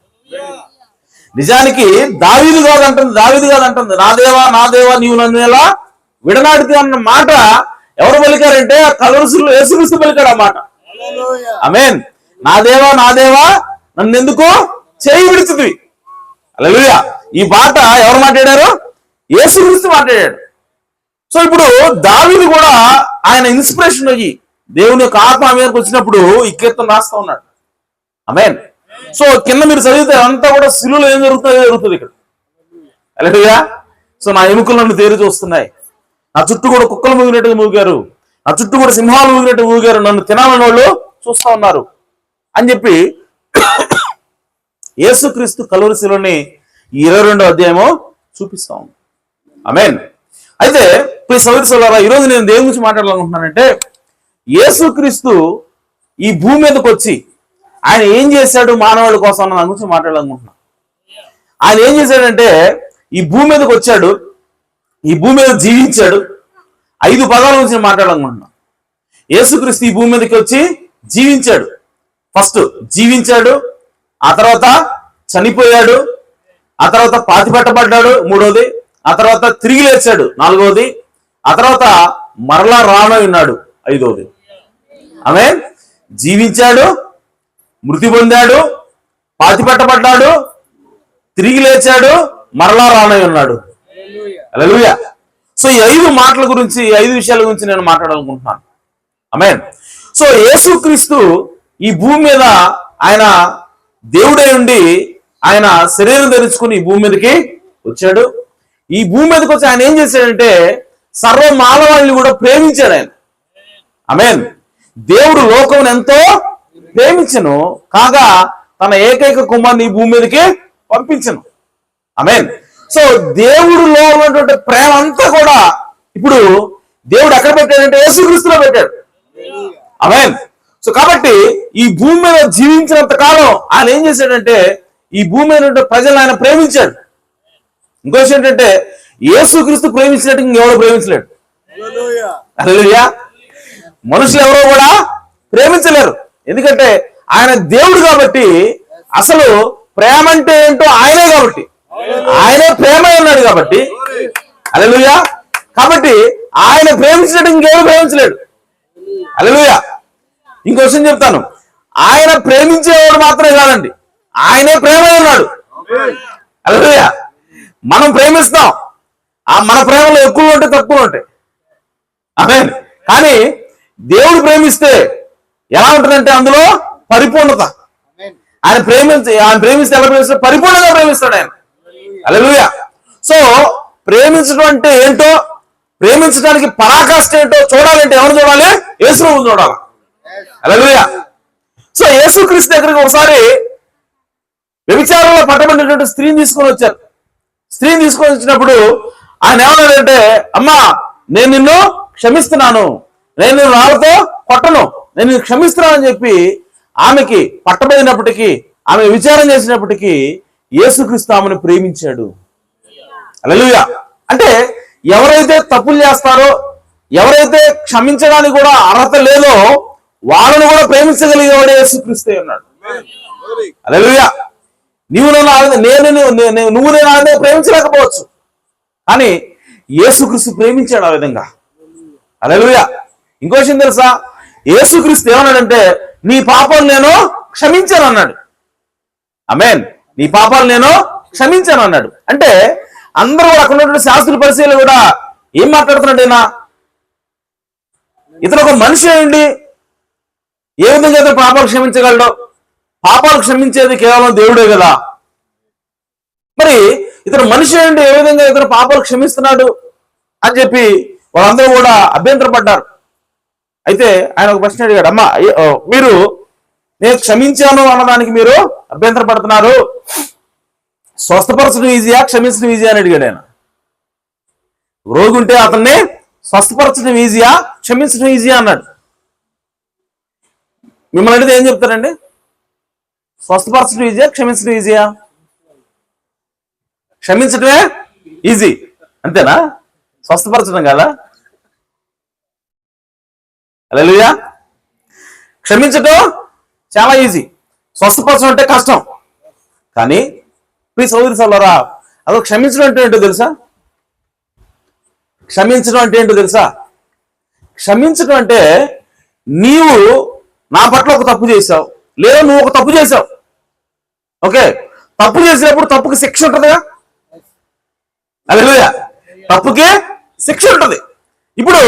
నిజానికి దావీదు కాదంటుంది, నా దేవా, నా దేవా, నీవు నన్ను ఎలా విడనాడితే అన్న మాట ఎవరు పలికారంటే, కలవరసులు యేసుక్రీస్తు పలికాడు ఆ మాట. ఆమేన్. నా దేవా, నా దేవా, నన్ను ఎందుకు చేయి విడిచితివి. హల్లెలూయా. ఈ మాట ఎవరు మాట్లాడారు? యేసుక్రీస్తు మాట్లాడాడు. సో ఇప్పుడు దావీదు కూడా ఆయన ఇన్స్పిరేషన్ అయ్యి దేవుని యొక్క ఆత్మ మీదకి వచ్చినప్పుడు ఈ కీర్తన రాస్తా ఉన్నాడు. ఆమేన్. సో కింద మీరు చదివితే అంతా కూడా సిలువలో ఏం జరుగుతుంది ఇక్కడ. హల్లెలూయా. సో నా ఎముకలు నన్ను తేరి చూస్తున్నాయి, నా చుట్టూ కూడా కుక్కలు మూగినట్టుగా మూగారు, నా చుట్టూ కూడా సింహాలు మూగినట్టు మూగారు, నన్ను తినాలని వాళ్ళు చూస్తా ఉన్నారు అని చెప్పి యేసుక్రీస్తు కలువరి శిలువని 22వ అధ్యాయము చూపిస్తా ఉంది. ఆమేన్. అయితే ప్రియ సోదరులారా, ఈరోజు నేను దేని గురించి మాట్లాడాలనుకుంటున్నానంటే, యేసుక్రీస్తు ఈ భూమి మీదకి వచ్చి ఆయన ఏం చేశాడు మానవాళి కోసం అన్న దాని గురించి మాట్లాడాలనుకుంటున్నాను. ఆయన ఏం చేశాడంటే, ఈ భూమి మీదకి వచ్చాడు, ఈ భూమి మీద జీవించాడు. 5 పదాల గురించి నేను మాట్లాడాలనుకుంటున్నాను. యేసుక్రీస్తు ఈ భూమి మీదకి వచ్చి జీవించాడు. ఫస్ట్ జీవించాడు, ఆ తర్వాత చనిపోయాడు, ఆ తర్వాత పాతిపెట్టబడ్డాడు, 3వది, ఆ తర్వాత తిరిగి లేచాడు, 4వది, ఆ తర్వాత మరలా రానున్నాడు, 5వది. ఆమేన్. జీవించాడు, మృతి పొందాడు, పాతిపెట్టబడ్డాడు, తిరిగి లేచాడు, మరలా రానున్నాడు. హల్లెలూయా. సో ఈ 5 మాటల గురించి, 5 విషయాల గురించి నేను మాట్లాడాలనుకుంటున్నాను. ఆమేన్. సో యేసుక్రీస్తు ఈ భూమి మీద ఆయన దేవుడై ఉండి ఆయన శరీరం ధరించుకుని ఈ భూమి మీదకి వచ్చాడు. ఈ భూమి మీదకి వచ్చి ఆయన ఏం చేశాడంటే, సర్వ మానవాళిని కూడా ప్రేమించాడు ఆయన. ఆమేన్. దేవుడు లోకం ఎంతో ప్రేమించను కాగా తన ఏకైక కుమారుని ఈ భూమి మీదకి పంపించను. ఆమేన్. సో దేవుడిలో ఉన్నటువంటి ప్రేమ అంతా కూడా ఇప్పుడు దేవుడు ఎక్కడ పెట్టాడంటే యేసుక్రీస్తులో పెట్టాడు. ఆమేన్. సో కాబట్టి ఈ భూమి మీద జీవించినంత కాలం ఆయన ఏం చేశాడంటే, ఈ భూమి మీద ప్రజలను ఆయన ప్రేమించాడు. ఇంకో విషయం ఏంటంటే, యేసుక్రీస్తు ప్రేమించినట్టు ఇంకెవరో ప్రేమించలేడు. హల్లెలూయా. మనుషులు ఎవరో కూడా ప్రేమించలేరు. ఎందుకంటే ఆయన దేవుడు కాబట్టి, అసలు ప్రేమ అంటే ఏంటో ఆయనే కాబట్టి, ఆయనే ప్రేమ ఉన్నాడు కాబట్టి. హల్లెలూయా. కాబట్టి ఆయన ప్రేమించినట్టు ఇంకెవరు ప్రేమించలేడు. హల్లెలూయా. ఇంకో విషయం చెప్తాను, ఆయన ప్రేమించేవాడు మాత్రమే కాదండి, ఆయనే ప్రేమ ఉన్నాడు. హల్లెలూయా. మనం ప్రేమిస్తాం, మన ప్రేమలో ఎక్కువ ఉంటాయి, తక్కువ ఉంటాయి. ఆమేన్. కానీ దేవుడు ప్రేమిస్తే ఎలా ఉంటుందంటే అందులో పరిపూర్ణత. ఆయన ప్రేమిస్తే ఎలా ప్రేమిస్తాడు? పరిపూర్ణంగా ప్రేమిస్తాడు ఆయన. హల్లెలూయా. సో ప్రేమించడం అంటే ఏంటో, ప్రేమించడానికి పరాకాష్ఠ ఏంటో చూడాలంటే ఎవరు చూడాలి? యేసుప్రభువుని చూడాలి. హల్లెలూయా. సో యేసుక్రీస్తు దగ్గరికి ఒకసారి వ్యభిచారంలో పట్టబడినటువంటి స్త్రీని తీసుకొని వచ్చారు. స్త్రీని తీసుకొని వచ్చినప్పుడు ఆయన ఏమన్నాడంటే, అమ్మా నేను నిన్ను క్షమిస్తున్నాను, నేను నిన్ను రాళ్ళతో కొట్టను, నేను నిన్ను క్షమిస్తున్నాను అని చెప్పి ఆమెకి పట్టబడినప్పటికీ, ఆమె విచారం చేసినప్పటికీ యేసుక్రీస్తు ఆమెను ప్రేమించాడు. హల్లెలూయా. అంటే ఎవరైతే తప్పులు చేస్తారో, ఎవరైతే క్షమించడానికి కూడా అర్హత లేదో వాళ్ళను కూడా ప్రేమించగలిగేవాడే యేసుక్రీస్తు ఉన్నాడు. హల్లెలూయా. నువ్వు నేను ఆయన ప్రేమించలేకపోవచ్చు, కానీ యేసుక్రీస్తు ప్రేమించాడు ఆ విధంగా. హల్లెలూయా. ఇంకో విషయం తెలుసా, యేసుక్రీస్తు ఏమన్నాడంటే, నీ పాపాలు నేను క్షమించాను అన్నాడు. ఆమేన్. నీ పాపాలు నేను క్షమించాను అన్నాడు. అంటే అందరూ కూడా అక్కడ ఉన్నటువంటి శాస్త్రుల పరిశీలన కూడా ఏం మాట్లాడుతున్నాడైనా, ఇతను ఒక మనిషి అయ్యండి ఏ విధంగా అయితే పాపాలు క్షమించగలడో, పాపాలు క్షమించేది కేవలం దేవుడే కదా. మరి ఇతను మనిషి అంటే ఏ విధంగా ఇతను పాపాలు క్షమిస్తున్నాడు అని చెప్పి వాళ్ళందరూ కూడా అభ్యంతరపడ్డారు. అయితే ఆయన ఒక ప్రశ్న అడిగాడు, అమ్మా మీరు నేను క్షమించాను అన్నదానికి మీరు అభ్యంతరపడుతున్నారు, స్వస్థపరచడం ఈజీయా క్షమించడం ఈజీయా అని అడిగాడు ఆయన. రోగి ఉంటే అతన్ని స్వస్థపరచడం ఈజీయా క్షమించడం ఈజీయా అన్నాడు. మిమ్మల్ని అడిగితే ఏం చెప్తారండి? స్వస్థపరచడం ఈజీయా క్షమించడం ఈజీయా? క్షమించడమే ఈజీ, అంతేనా? స్వస్థపరచడం కదా. హల్లెలూయా. క్షమించడం చాలా ఈజీ, స్వస్థపరచడం అంటే కష్టం. కానీ ప్లీజ్ సోదరి సోదరులారా, అదో క్షమించడం అంటే ఏంటో తెలుసా? క్షమించడం అంటే ఏంటో తెలుసా? క్షమించడం అంటే నీవు నా పట్ల ఒక తప్పు చేసావు, లేదా నువ్వు ఒక తప్పు చేసావు. ఓకే, తప్పు చేసినప్పుడు తప్పుకి శిక్ష ఉంటుందిగా. హల్లెలూయా. తప్పుకి శిక్ష ఉంటుంది. ఇప్పుడు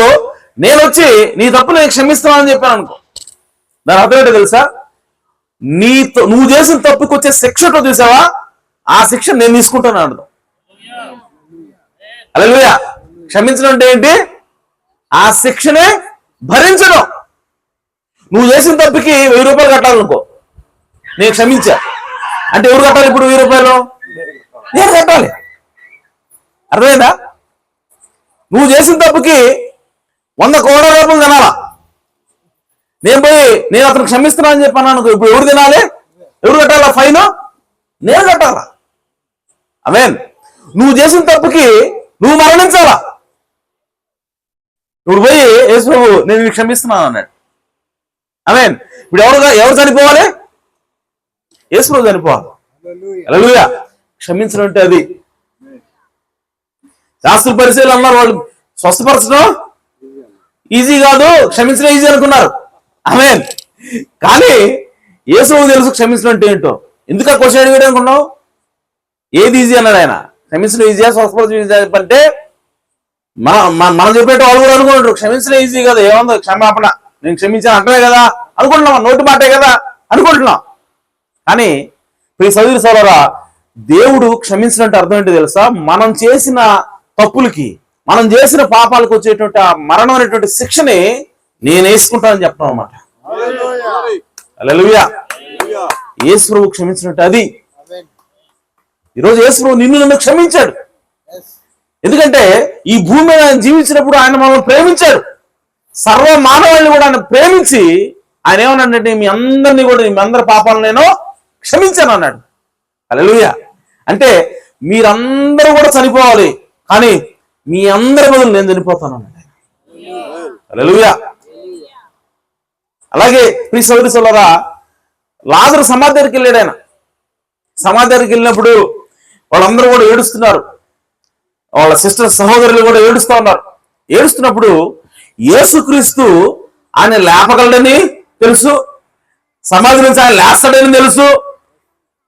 నేను వచ్చి నీ తప్పు నేను క్షమిస్తున్నాను అని చెప్పాను అనుకో, దాని అర్థం ఏంటో తెలుసా? నువ్వు చేసిన తప్పుకి వచ్చే శిక్ష ఉంటో చూసావా, ఆ శిక్ష నేను తీసుకుంటాను అర్థం. హల్లెలూయా. క్షమించడం అంటే ఏంటి? ఆ శిక్షనే భరించడం. నువ్వు చేసిన తప్పుకి 1000 రూపాయలు కట్టాలనుకో, నేను క్షమించా అంటే ఎవరు కట్టాలి ఇప్పుడు 1000 రూపాయలు? నేను కట్టాలి. అర్థమైందా? నువ్వు చేసిన తప్పుకి 100 కోట్ల రూపాయలు తినాలా, నేను పోయి నేను అతను క్షమిస్తున్నా అని చెప్పాను అనుకో, ఇప్పుడు ఎవరు తినాలి? ఎవరు కట్టాలా ఫైన్? నేను కట్టాలా. ఆమేన్. నువ్వు చేసిన తప్పుకి నువ్వు మరణించాలా. ఇప్పుడు పోయి యేసు ప్రభు నేను క్షమిస్తున్నాను అన్నాడు. ఆమేన్. ఇప్పుడు ఎవరు చనిపోవాలి? యేసు ప్రభు చనిపోవాలి. హల్లెలూయా. క్షమించడం అంటే అది. శాస్త్ర పరిశీలన అన్నారు, వాళ్ళు స్వస్థపరచడం ఈజీ కాదు, క్షమించడం ఈజీ అనుకున్నారు. ఆమేన్. కానీ యేసు ప్రభు తెలుసు క్షమించడం అంటే ఏంటో. ఎందుకు ఆ క్వశ్చన్ అడిగాడు అనుకున్నావు? ఏది ఈజీ అన్నాడు ఆయన. క్షమించడం ఈజీయా స్వస్థపరచడం ఈజీ అంటే మనం చెప్పేట వాళ్ళు కూడా అనుకుంటారు క్షమించడం ఈజీ కదా, ఏముందో క్షమాపణ, నేను క్షమించాను అంటనే కదా అనుకుంటున్నాం, నోటి మాటే కదా అనుకుంటున్నాం. కానీ ఈ సోదరి సోదరా, దేవుడు క్షమించినట్టు అర్థం ఏంటో తెలుసా? మనం చేసిన తప్పులకి, మనం చేసిన పాపాలకు వచ్చేటువంటి ఆ మరణం అనేటువంటి శిక్షని నేను వేసుకుంటానని చెప్పడం అన్నమాట. హల్లెలూయా. యేసు ప్రభు క్షమించినట్టు అది. ఈరోజు యేసు ప్రభు నన్ను క్షమించాడు. ఎందుకంటే ఈ భూమి మీద ఆయన జీవించినప్పుడు ఆయన మనల్ని ప్రేమించాడు. సర్వ మానవాళ్ళని కూడా ఆయన ప్రేమించి ఆయన ఏమన్నాడంటే, మీ అందరినీ కూడా, మీ అందరి పాపాలను నేను క్షమించాను అన్నాడు. హల్లెలూయా. అంటే మీరందరూ కూడా చనిపోవాలి, కానీ మీ అందరి బదులు నేను చనిపోతాను అన్నాడు. హల్లెలూయా. అలాగే ఈ సోదరి సోదరా, లాజరు సమాధి దగ్గరికి వెళ్ళాడు. ఆయన సమాధి దగ్గరికి వెళ్ళినప్పుడు వాళ్ళందరూ కూడా ఏడుస్తున్నారు, వాళ్ళ సిస్టర్ సహోదరులు కూడా ఏడుస్తూ ఉన్నారు. ఏడుస్తున్నప్పుడు యేసుక్రీస్తు ఆయన లేపగలడని తెలుసు, సమాధి నుంచి ఆయన లేస్తాడని తెలుసు,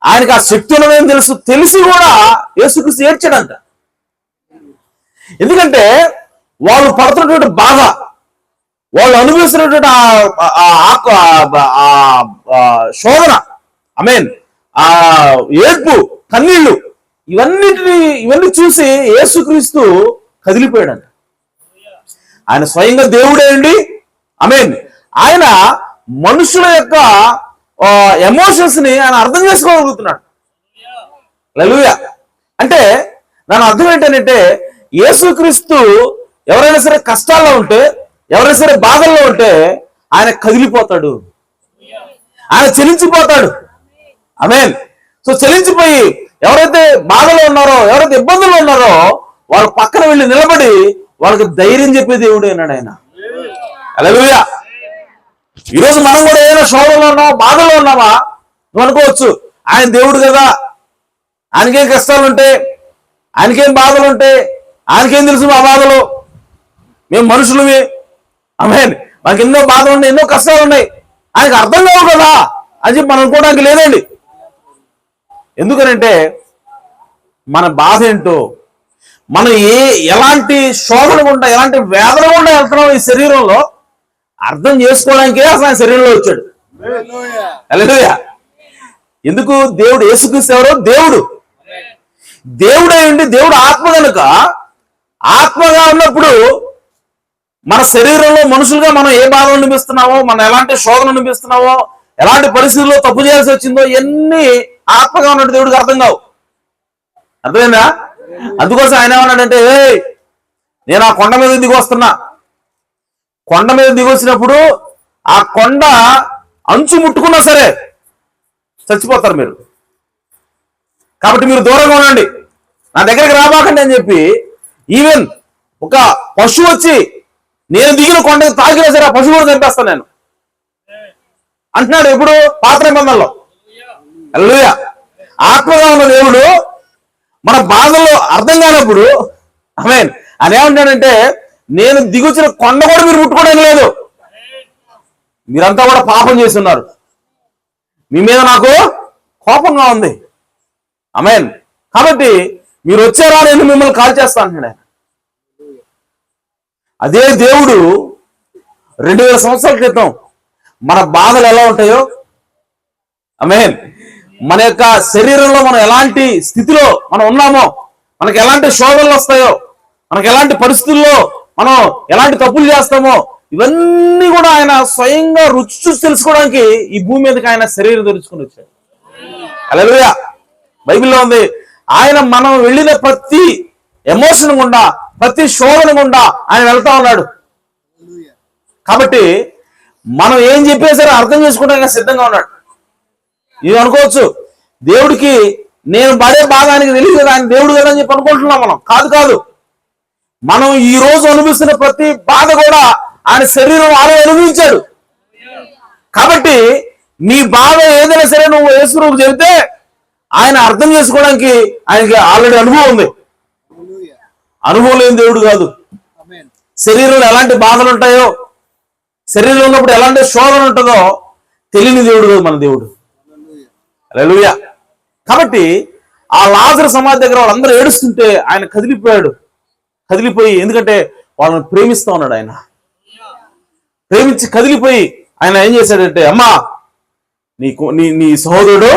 ఆయనకి ఆ శక్తి ఉన్నదని తెలుసు, తెలిసి కూడా యేసుక్రీస్తు ఏడ్చాడంట. ఎందుకంటే వాళ్ళు పడుతున్నటువంటి బాధ, వాళ్ళు అనుభవిస్తున్నటువంటి శోధన, ఆమేన్, ఆ ఏడ్పు, కన్నీళ్లు, ఇవన్నీ చూసి యేసుక్రీస్తు కదిలిపోయాడంట. ఆయన స్వయంగా దేవుడే అండి. ఆమేన్. ఆయన మనుషుల యొక్క ఎమోషన్స్ ని ఆయన అర్థం చేసుకోగలుగుతున్నాడు. హల్లెలూయా. అంటే దాని అర్థం ఏంటంటే, యేసుక్రీస్తు ఎవరైనా సరే కష్టాల్లో ఉంటే, ఎవరైనా సరే బాధల్లో ఉంటే ఆయన కదిలిపోతాడు, ఆయన చెలించిపోతాడు. ఆమేన్. సో చెలించిపోయి ఎవరైతే బాధలో ఉన్నారో, ఎవరైతే ఇబ్బందుల్లో ఉన్నారో వాళ్ళ పక్కన వెళ్ళి నిలబడి వాళ్ళకి ధైర్యం చెప్పే దేవుడు అన్నాడు ఆయన. హల్లెలూయా. ఈరోజు మనం కూడా ఏదైనా శోధనలో ఉన్నామా, బాధలో ఉన్నామా నువ్వు అనుకోవచ్చు, ఆయన దేవుడు కదా, ఆయనకేం కష్టాలు ఉంటాయి, ఆయనకేం బాధలు ఉంటాయి, ఆయనకేం తెలుసు మా బాధలు, మేము మనుషులమే, ఆమేన్, మాకు ఎన్నో బాధలు ఉన్నాయి, ఎన్నో కష్టాలు ఉన్నాయి, ఆయనకు అర్థం కావు కదా అని చెప్పి మనం అనుకోవడానికి లేదండి. ఎందుకనంటే మన బాధ ఏంటో, మనం ఎలాంటి శోధన గుండా, ఎలాంటి వేదన గుండా వెళ్తున్నాం ఈ శరీరంలో అర్థం చేసుకోవడానికే అసలు ఆయన శరీరంలో వచ్చాడు. హల్లెలూయా. ఎందుకు? దేవుడు యేసుక్రీస్తు ఎవరో దేవుడు. దేవుడే ఉండి దేవుడు ఆత్మ కనుక ఆత్మగా ఉన్నప్పుడు మన శరీరంలో మనుషులుగా మనం ఏ బాధ అనిపిస్తున్నామో, మనం ఎలాంటి శోధన అనిపిస్తున్నామో, ఎలాంటి పరిస్థితుల్లో తప్పు చేయాల్సి వచ్చిందో ఇవన్నీ ఆత్మగా ఉన్నట్టు దేవుడికి అర్థం కావు. అర్థమైందా? అందుకోసం ఆయన ఏమన్నాడంటే, నేను ఆ కొండ మీద దిగి వస్తున్నా. కొండ మీద దిగి వచ్చినప్పుడు ఆ కొండ అంచు ముట్టుకున్నా సరే చచ్చిపోతారు మీరు, కాబట్టి మీరు దూరంగా ఉండండి, నా దగ్గరికి రాబాకండి అని చెప్పి, ఈవెన్ ఒక పశువు వచ్చి నేను దిగిన కొండ తాకినా సరే ఆ పశువు కూడా చంపేస్తాను నేను అంటున్నాడు. ఎప్పుడు? పాత నిబంధనలో. హల్లెలూయా. ఆత్మగా ఉన్న దేవుడు మన బాధల్లో అర్థం కానప్పుడు ఆమేన్ అని ఏమంటాడంటే, నేను దిగొచ్చిన కొండ కూడా మీరు ముట్టుకోవడం లేదు, మీరంతా కూడా పాపం చేస్తున్నారు, మీ మీద నాకు కోపంగా ఉంది. ఆమేన్. కాబట్టి మీరు వచ్చారా, నేను మిమ్మల్ని కాల్ చేస్తా అంటున్నాడు. అదే దేవుడు 2000 సంవత్సరాల క్రితం మన బాధలు ఎలా ఉంటాయో, ఆమేన్, మన యొక్క శరీరంలో మనం ఎలాంటి స్థితిలో మనం ఉన్నామో, మనకు ఎలాంటి శోధనలు వస్తాయో, మనకు ఎలాంటి పరిస్థితుల్లో మనం ఎలాంటి తప్పులు చేస్తామో, ఇవన్నీ కూడా ఆయన స్వయంగా రుచి చూసి తెలుసుకోవడానికి ఈ భూమి మీదకి ఆయన శరీరం తెరుచుకుని వచ్చాడు. హల్లెలూయా. బైబిల్లో ఉంది, ఆయన మనం వెళ్ళిన ప్రతి ఎమోషన్ గుండా, ప్రతి శోధన గుండా ఆయన వెళ్తా ఉన్నాడు. కాబట్టి మనం ఏం చెప్పినా సరే అర్థం చేసుకోవడానికి సిద్ధంగా ఉన్నాడు. ఇది అనుకోవచ్చు, దేవుడికి నేను పడే భాగానికి తెలియదు కదా, ఆయన దేవుడు కదా అని చెప్పి అనుకుంటున్నాం మనం. కాదు కాదు, మనం ఈ రోజు అనుభవిస్తున్న ప్రతి బాధ కూడా ఆయన శరీరం ఆయన అనుభవించాడు. కాబట్టి నీ బాధ ఏదైనా సరే నువ్వు యేసుకు చెబితే ఆయన అర్థం చేసుకోవడానికి ఆయనకి ఆల్రెడీ అనుభవం ఉంది. అనుభవం లేని దేవుడు కాదు. శరీరంలో ఎలాంటి బాధలు ఉంటాయో, శరీరంలో ఉన్నప్పుడు ఎలాంటి శోధన ఉంటుందో తెలియని దేవుడు కాదు మన దేవుడు. హల్లెలూయా. కాబట్టి ఆ లాజరు సమాధి దగ్గర వాళ్ళందరూ ఏడుస్తుంటే ఆయన కదిలిపోయి, ఎందుకంటే వాళ్ళని ప్రేమిస్తా ఉన్నాడు. ఆయన ప్రేమించి కదిలిపోయి ఆయన ఏం చేశాడంటే, అమ్మా నీ సహోదరుడు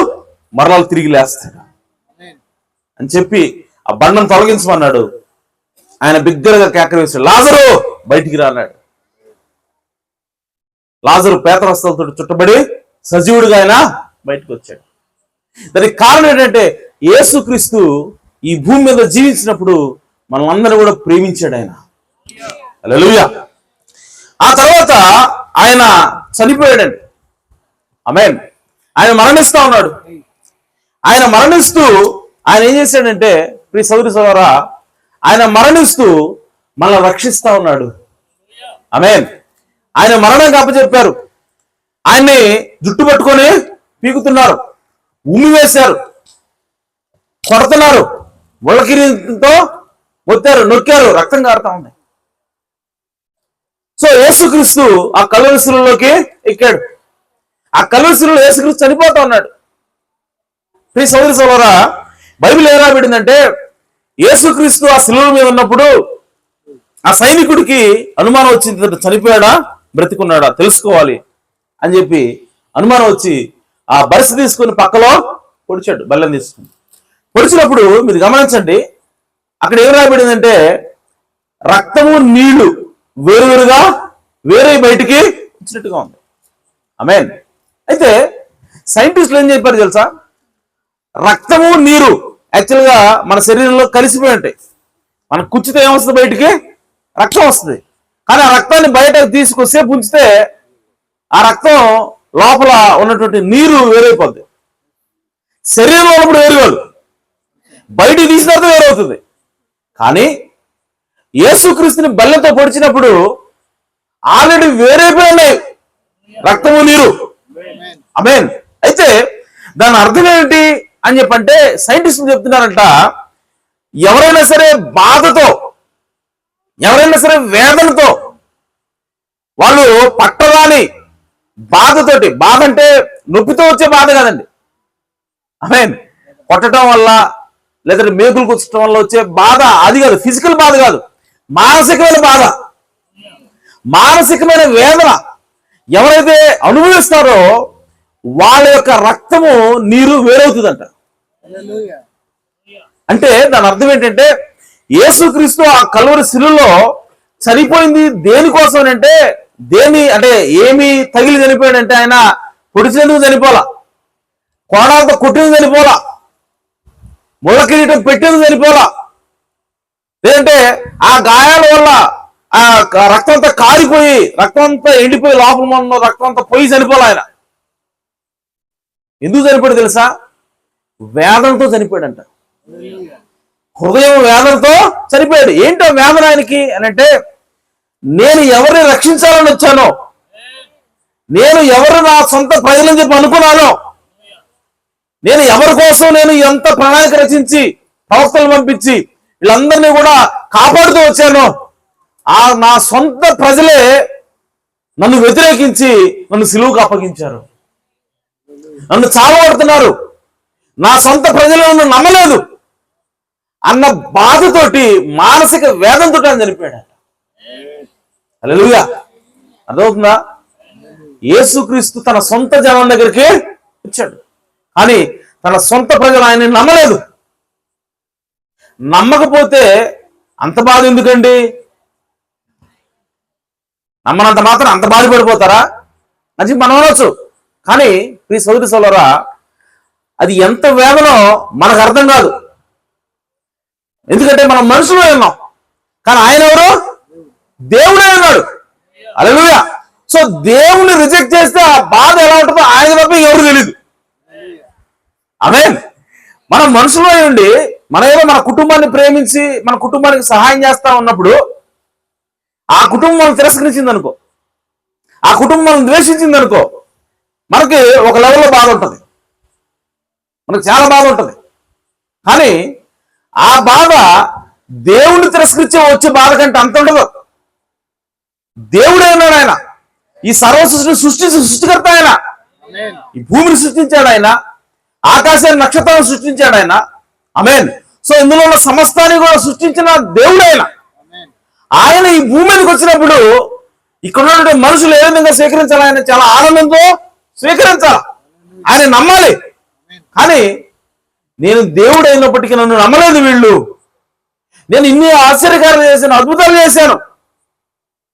మరణాలు తిరిగి లేస్తాడు అని చెప్పి ఆ బండను తొలగించమన్నాడు. ఆయన బిగ్గరగా కేకలు వేశాడు, లాజరు బయటికి రా అన్నాడు. లాజరు పేతరస్తలతో చుట్టబడి సజీవుడిగా ఆయన బయటకు వచ్చాడు. దానికి కారణం ఏంటంటే, యేసుక్రీస్తు ఈ భూమి మీద జీవించినప్పుడు మనం అందరూ కూడా ప్రేమించాడు ఆయన. హల్లెలూయా. ఆ తర్వాత ఆయన చనిపోయాడండి. ఆమేన్. ఆయన మరణిస్తా ఉన్నాడు. ఆయన మరణిస్తూ ఆయన ఏం చేశాడంటే, ప్రియ సోదరి సోదరా, ఆయన మరణిస్తూ మనల్ని రక్షిస్తా ఉన్నాడు. ఆమేన్. ఆయన మరణం అప్పచెప్పారు. ఆయన్ని జుట్టు పట్టుకొని పీకుతున్నారు, ఉమ్మి వేశారు, కొడుతున్నారు, ముళ్ళకిరీతో మొత్తారు, నొక్కారు, రక్తం కారుతా ఉంది. సో యేసుక్రీస్తు ఆ కలువరి శిలువలోకి ఎక్కాడు. ఆ కలువరి శిలువలో యేసుక్రీస్తు చనిపోతా ఉన్నాడు. ప్రియ సోదరి సోదరా, బైబిల్ ఎలా పెట్టిందంటే, యేసుక్రీస్తు ఆ శిలువ మీద ఉన్నప్పుడు ఆ సైనికుడికి అనుమానం వచ్చింది, చనిపోయాడా బ్రతికున్నాడా తెలుసుకోవాలి అని చెప్పి అనుమానం వచ్చి ఆ బరిసె తీసుకుని పక్కలో పొడిచాడు. బెల్లం తీసుకుని పొడిచినప్పుడు మీరు గమనించండి, అక్కడ ఏం రాయబడిందంటే, రక్తము నీళ్లు వేరువేరుగా వేరే బయటికి వచ్చినట్టుగా ఉంది. ఆమేన్. అయితే సైంటిస్టులు ఏం చెప్పారు తెలుసా, రక్తము నీరు యాక్చువల్గా మన శరీరంలో కలిసిపోయి ఉంటాయి. మన కుచ్చితే ఏమొస్తుంది, బయటికి రక్తం వస్తుంది. కానీ ఆ రక్తాన్ని బయట తీసుకొస్తే పుంచితే ఆ రక్తం లోపల ఉన్నటువంటి నీరు వేరైపోద్ది. శరీరంలో ఉన్నప్పుడు వేరు కాదు, బయటికి తీసిన తర్వాత వేరవుతుంది. కానీ యేసుక్రీస్తుని బెల్లంతో పొడిచినప్పుడు ఆల్రెడీ వేరైపోయినాయి రక్తము నీరు. ఆమేన్. అయితే దాని అర్థం ఏంటి అని చెప్పంటే, సైంటిస్టులు చెప్తున్నారంట, ఎవరైనా సరే బాధతో, ఎవరైనా సరే వేదనతో, వాళ్ళు పట్టరాని బాధతోటి, బాధ అంటే నొప్పితో వచ్చే బాధ కాదండి. ఆమేన్. కొట్టడం వల్ల లేదంటే మేకులు కూర్చడం వల్ల వచ్చే బాధ అది కాదు, ఫిజికల్ బాధ కాదు, మానసికమైన బాధ, మానసికమైన వేదన ఎవరైతే అనుభవిస్తారో వాళ్ళ యొక్క రక్తము నీరు వేరవుతుందంట. అంటే దాని అర్థం ఏంటంటే యేసుక్రీస్తు ఆ కల్వరి శిలువలో చనిపోయింది దేనికోసం అంటే అంటే ఏమి తగిలి చనిపోయాడంటే ఆయన పొడిచినందుకు చనిపోలా, కోణాలతో కొట్టింది చనిపోలా, ముళ్ళ కిరీటం పెట్టింది చనిపోలా, లేదంటే ఆ గాయాల వల్ల ఆ రక్తం అంతా కారిపోయి రక్తం అంతా ఎండిపోయి లోపల ఉన్న రక్తం అంతా పోయి చనిపోలే ఆయన. ఎందుకు చనిపోయాడు తెలుసా? వేదనతో చనిపోయాడంట. హృదయం వేదనతో చనిపోయాడు. ఏంటో వేదన ఆయనకి అని అంటే, నేను ఎవరిని రక్షించాలని వచ్చానో, నేను ఎవరు నా సొంత ప్రజలని చెప్పి అనుకున్నానో, నేను ఎవరి కోసం నేను ఎంత ప్రణాళిక రచించి ప్రవక్తలు పంపించి వీళ్ళందరినీ కూడా కాపాడుతూ వచ్చానో, నా సొంత ప్రజలే నన్ను వ్యతిరేకించి నన్ను సిలువకు అప్పగించారు, నన్ను చావగొడుతున్నారు, నా సొంత ప్రజలు నన్ను నమ్మలేదు అన్న బాధతోటి మానసిక వేదంతో చనిపోయాడు. హల్లెలూయా. అర్థమవుతుందా? యేసుక్రీస్తు తన సొంత జనం దగ్గరికి వచ్చాడు, కానీ తన సొంత ప్రజలు ఆయన నమ్మలేదు. నమ్మకపోతే అంత బాధ ఎందుకండి? నమ్మనంత మాత్రం అంత బాధపడిపోతారా అని మనం అనొచ్చు. కానీ ఈ సోదరి సోదరా, అది ఎంత వేదనో మనకు అర్థం కాదు. ఎందుకంటే మనం మనుషులు ఉన్నాం, కానీ ఆయన ఎవరు? దేవుడే ఉన్నాడు. హల్లెలూయా. సో దేవుని రిజెక్ట్ చేస్తే ఆ బాధ ఎలా ఉంటుందో ఆయన తప్ప ఎవరు తెలియదు. ఆమేన్. మనం మనుషులు ఉండి మన ఏదో మన కుటుంబాన్ని ప్రేమించి మన కుటుంబానికి సహాయం చేస్తా ఉన్నప్పుడు ఆ కుటుంబం మనం తిరస్కరించింది అనుకో, ఆ కుటుంబం మనం ద్వేషించింది అనుకో, మనకి ఒక లెవెల్లో బాధ ఉంటుంది, మనకు చాలా బాధ ఉంటుంది. కానీ ఆ బాధ దేవుణ్ణి తిరస్కరించే వచ్చే బాధ కంటే అంత ఉండదు. దేవుడే ఉన్నాడు ఆయన, ఈ సర్వ సృష్టించిన సృష్టికర్త ఆయన, ఈ భూమిని సృష్టించాడు ఆయన, ఆకాశాన్ని నక్షత్రాలను సృష్టించాడు ఆయన. ఆమేన్. సో ఇందులో ఉన్న సమస్తాన్ని కూడా సృష్టించిన దేవుడు ఆయన. ఆయన ఈ భూమి మీదకి వచ్చినప్పుడు ఇక్కడ ఉన్నటువంటి మనుషులు ఏ విధంగా స్వీకరించాలి? ఆయన చాలా ఆనందంతో స్వీకరించాలి, ఆయన నమ్మాలి. కానీ నేను దేవుడు అయినప్పటికీ నన్ను నమ్మలేదు వీళ్ళు, నేను ఇన్ని ఆశ్చర్యకార్యాలు చేశాను, అద్భుతాలు చేశాను.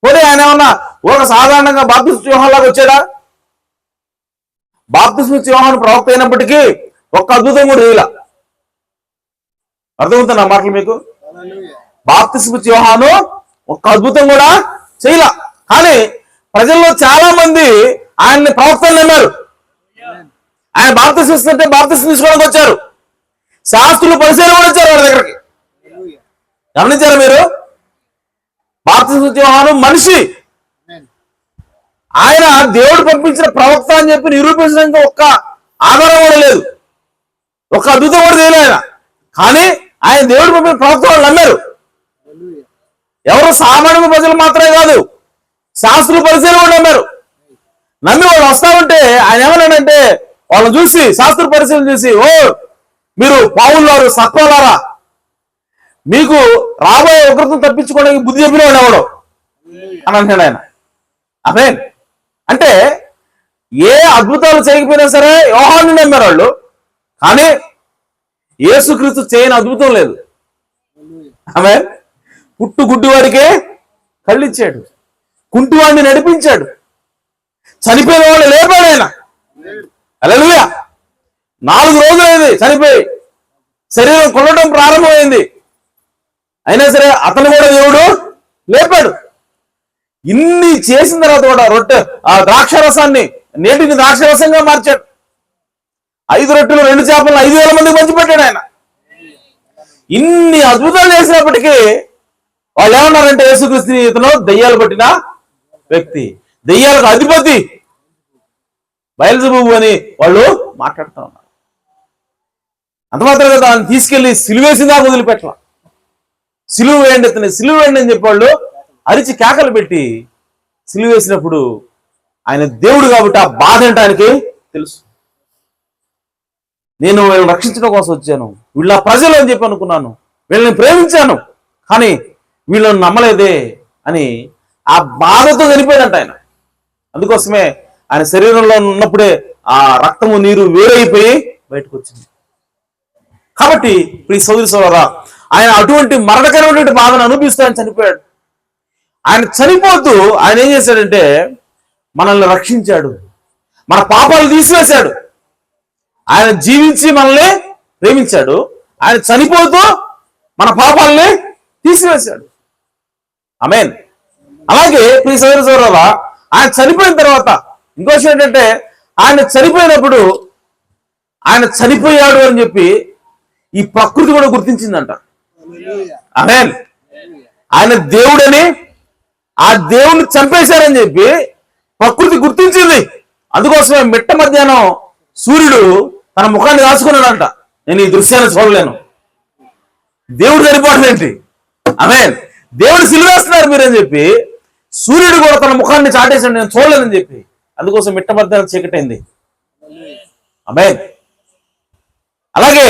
పోనీ ఆయన ఏమన్నా ఒక సాధారణంగా బాప్తిస్మ యోహానులాగా వచ్చాడా? బాప్తిస్మ యోహాను ప్రవక్త అయినప్పటికీ ఒక్క అద్భుతం కూడా చేయలా. అర్థమవుతున్నా మాటలు మీకు? బాప్తిస్మ యోహాను ఒక్క అద్భుతం కూడా చేయలా, కానీ ప్రజల్లో చాలా మంది ఆయన్ని ప్రవక్తలు నమ్మారు. ఆయన బాప్తిస్మ ఇస్తుంటే బాప్తిస్మ తీసుకోవడానికి వచ్చారు, శాస్త్రులు పరిశీలన కూడా వచ్చారు వాళ్ళ దగ్గరికి. గమనించారా మీరు? బాప్తిస్మ యోహాను మనిషి, ఆయన దేవుడు పంపించిన ప్రవక్త అని చెప్పి నిరూపించడానికి ఒక్క ఆధారం కూడా లేదు, ఒక్క అద్భుతం కూడా చేయలేదు ఆయన. కానీ ఆయన దేవుడు పంపించిన ప్రవక్త వాళ్ళు నమ్మారు. ఎవరు సామాన్య ప్రజలు మాత్రమే కాదు, శాస్త్రులు పరిశీలన కూడా నమ్మారు. నమ్మి వాళ్ళు వస్తా ఉంటే ఆయన ఏమన్నాడంటే, వాళ్ళని చూసి శాస్త్ర పరిశీలన చూసి, ఓ మీరు పావులారు సత్వాలారా, మీకు రాబోయే ఉగ్రతను తప్పించుకోవడానికి బుద్ధి చెప్పిన వాడు ఎవడు అని అంటాడు ఆయన. ఆమేన్. అంటే ఏ అద్భుతాలు చేయకపోయినా సరే యోహాను నమ్మారు వాళ్ళు, కానీ యేసుక్రీస్తు చేయని అద్భుతం లేదు. ఆమేన్. పుట్టు గుడ్డివాడికే కళ్ళిచ్చాడు, కుంటివాడిని నడిపించాడు, చనిపోయిన వాడిని లేపాడు ఆయన. హల్లెలూయా. 4 రోజులైంది చనిపోయి, శరీరం కొల్లడం ప్రారంభమైంది, అయినా సరే అతను కూడా దేవుడు లేపాడు. ఇన్ని చేసిన తర్వాత కూడా ఆ ద్రాక్షరసాన్ని నేటిని ద్రాక్షరసంగా మార్చాడు. 5 రొట్టెలు 2 చేపలను 5,000 మందికి పంచిపెట్టాడు ఆయన. ఇన్ని అద్భుతాలు చేసినప్పటికీ వాళ్ళు ఏమన్నారంటే, యేసుక్రీస్తుని ఇతను దెయ్యాలు పట్టిన వ్యక్తి, దెయ్యాలకు అధిపతి బయల్జెబూబు అని వాళ్ళు మాట్లాడుతూ ఉన్నారు. అంత మాత్రం కదా, ఆయన తీసుకెళ్లి సిలువేసిందా వదిలిపెట్టాల. సిలువ వేయండి ఇతని, సిలువ వేయండి అని చెప్పాళ్ళు అరిచి కేకలు పెట్టి సిలువ వేసినప్పుడు ఆయన దేవుడు కాబట్టి ఆ బాధ అంటే ఆయనకి తెలుసు. నేను వీళ్ళని రక్షించడం కోసం వచ్చాను, వీళ్ళ ప్రజలు అని చెప్పి అనుకున్నాను, వీళ్ళని ప్రేమించాను, కానీ వీళ్ళని నమ్మలేదే అని ఆ బాధతో చనిపోయాడంట ఆయన. అందుకోసమే ఆయన శరీరంలో ఉన్నప్పుడే ఆ రక్తము నీరు వేరైపోయి బయటకు వచ్చింది. కాబట్టి ఈ సోదరి సోదరా, ఆయన అటువంటి మరణకరమైనటువంటి బాధను అనుభవిస్తూ ఆయన చనిపోయాడు. ఆయన చనిపోతూ ఆయన ఏం చేశాడంటే మనల్ని రక్షించాడు, మన పాపాలు తీసివేశాడు. ఆయన జీవించి మనల్ని ప్రేమించాడు, ఆయన చనిపోతూ మన పాపాలని తీసివేశాడు. ఆమేన్. అలాగే ప్రియ సోదర సోదరులారా, ఆయన చనిపోయిన తర్వాత ఇంకో విషయం ఏంటంటే, ఆయన చనిపోయినప్పుడు ఆయన చనిపోయాడు అని చెప్పి ఈ ప్రకృతి కూడా గుర్తించిందంట. ఆమేన్. ఆయన దేవుడని, ఆ దేవుణ్ణి చంపేశారని చెప్పి ప్రకృతి గుర్తించింది. అందుకోసమే మిట్ట మధ్యాహ్నం సూర్యుడు తన ముఖాన్ని రాసుకున్నాడంట, నేను ఈ దృశ్యాన్ని చూడలేను. దేవుడు చనిపోవడం ఏంటి? ఆమేన్. దేవుడు సిలువేస్తున్నారు మీరని చెప్పి సూర్యుడు కూడా తన ముఖాన్ని చాటేశాడు, నేను చూడలేనని చెప్పి. అందుకోసం మిట్ట మధ్యాహ్నం చీకటైంది. ఆమేన్. అలాగే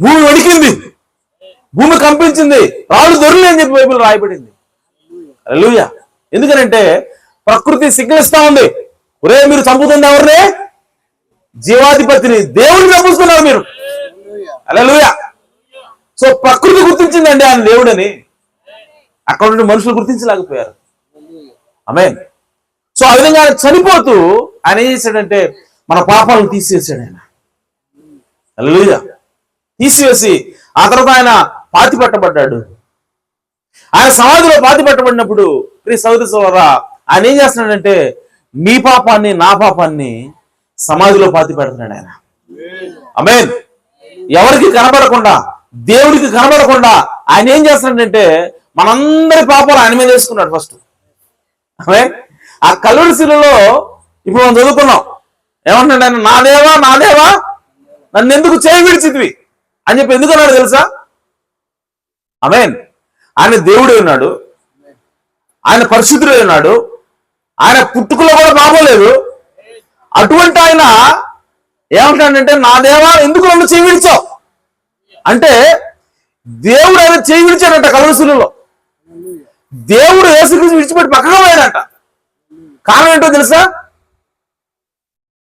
భూమి వణికింది, భూమి కంపించింది, రాళ్ళు దొరలే అని చెప్పి బైబిల్ రాయబడింది. హల్లెలూయా. ఎందుకనంటే ప్రకృతి సిగ్నల్ ఇస్తా ఉంది, ఒరే మీరు చంపుతుంది ఎవరిని? జీవాధిపతిని, దేవుడిని చంపుతున్నారు మీరు. హల్లెలూయా. సో ప్రకృతి గుర్తించిందండి ఆయన దేవుడని, అక్కడ నుండి మనుషులు గుర్తించలేకపోయారు. ఆమేన్. సో ఆ విధంగా ఆయన చనిపోతూ ఆయన ఏం చేశాడంటే మన పాపాలను తీసివేశాడు ఆయన. హల్లెలూయా. తీసివేసి ఆ తర్వాత ఆయన పాతి పెట్టబడ్డాడు. ఆయన సమాధిలో పాతి పెట్టబడినప్పుడు ప్రియ సహోదరి సోదరా, ఆయన ఏం చేస్తున్నాడంటే మీ పాపాన్ని నా పాపాన్ని సమాధిలో పాతి పెడుతున్నాడు ఆయన. ఆమేన్. ఎవరికి కనబడకుండా, దేవుడికి కనబడకుండా ఆయన ఏం చేస్తున్నాడంటే మనందరి పాపాలు ఆయన మీద వేసుకున్నాడు ఫస్ట్. ఆమేన్. ఆ కల్వరి శిలువలో ఇప్పుడు మనం చదువుకున్నాం, ఏమంటున్నాడు ఆయన? నా దేవా నా దేవా నన్ను ఎందుకు చేయి విడిచితివి అని చెప్పి ఎందుకన్నాడు తెలుసా? ఆమేన్. ఆయన దేవుడే ఉన్నాడు, ఆయన పరిశుద్ధుడే ఉన్నాడు, ఆయన పుట్టుకలో కూడా పాపం లేదు. అటువంటి ఆయన ఏమంటాడంటే నా దేవా ఎందుకు నన్ను చేయి విడిచావు అంటే, దేవుడు ఆయన చేయి విడిచాడంట కల్వరిశిలువలో. దేవుడు యేసుక్రీస్తు విడిచిపెట్టి పక్కగా పోయాడంట. కారణం ఏంటో తెలుసా?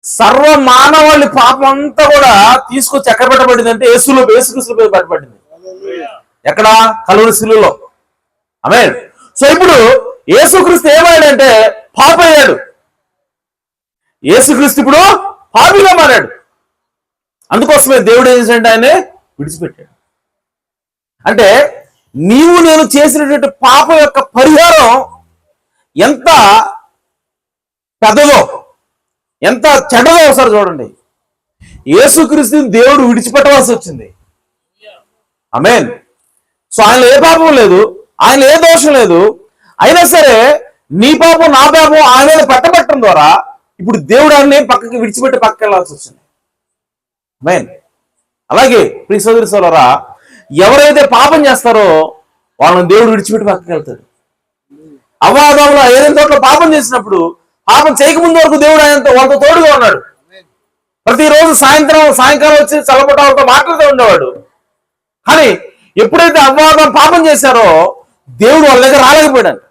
సర్వ మానవాళి పాపం అంతా కూడా తీసుకొచ్చి ఎక్కడ పెట్టబడింది అంటే యేసుక్రీస్తు మీద పెట్టబడింది. ఎక్కడ? కల్వరిశిలువలో. ఆమేన్. సో ఇప్పుడు యేసుక్రీస్తు ఏమయ్యాడంటే పాపి అయ్యాడు. యేసుక్రీస్తు ఇప్పుడు పాపిగా మారాడు. అందుకోసమే దేవుడు ఏం చేశాడంటే ఆయన్ని విడిచిపెట్టాడు. అంటే నీవు నేను చేసినటువంటి పాపం యొక్క పరిహారం ఎంత పెద్దదో, ఎంత చెడ్డదో ఒకసారి చూడండి. యేసుక్రీస్తుని దేవుడు విడిచిపెట్టవలసి వచ్చింది. ఆమేన్. సో ఆయన ఏ పాపం లేదు, ఆయన ఏ దోషం లేదు, అయినా సరే నీ పాపం నా పాపం ఆయన మీద పెట్టబట్టడం ద్వారా ఇప్పుడు దేవుడు ఆయన్ని పక్కకి విడిచిపెట్టి పక్కకి వెళ్ళాల్సి వచ్చింది. ఆమేన్. అలాగే ప్రియ సోదరి సోదరులారా, ఎవరైతే పాపం చేస్తారో వాళ్ళని దేవుడు విడిచిపెట్టి పక్కకి వెళ్తాడు. అవ్వాదాములు ఏదైనా తోటలో పాపం చేసినప్పుడు పాపం చేయకముందు వరకు దేవుడు ఆయనతో వాళ్ళతో తోడుగా ఉన్నాడు. ప్రతిరోజు సాయంకాలం వచ్చి చల్లబట్ట వాళ్ళతో మాట్లాడుతూ ఉండేవాడు. కానీ ఎప్పుడైతే అవ్వాదాం పాపం చేశారో దేవుడు వాళ్ళ దగ్గర రాలేకపోయాడు.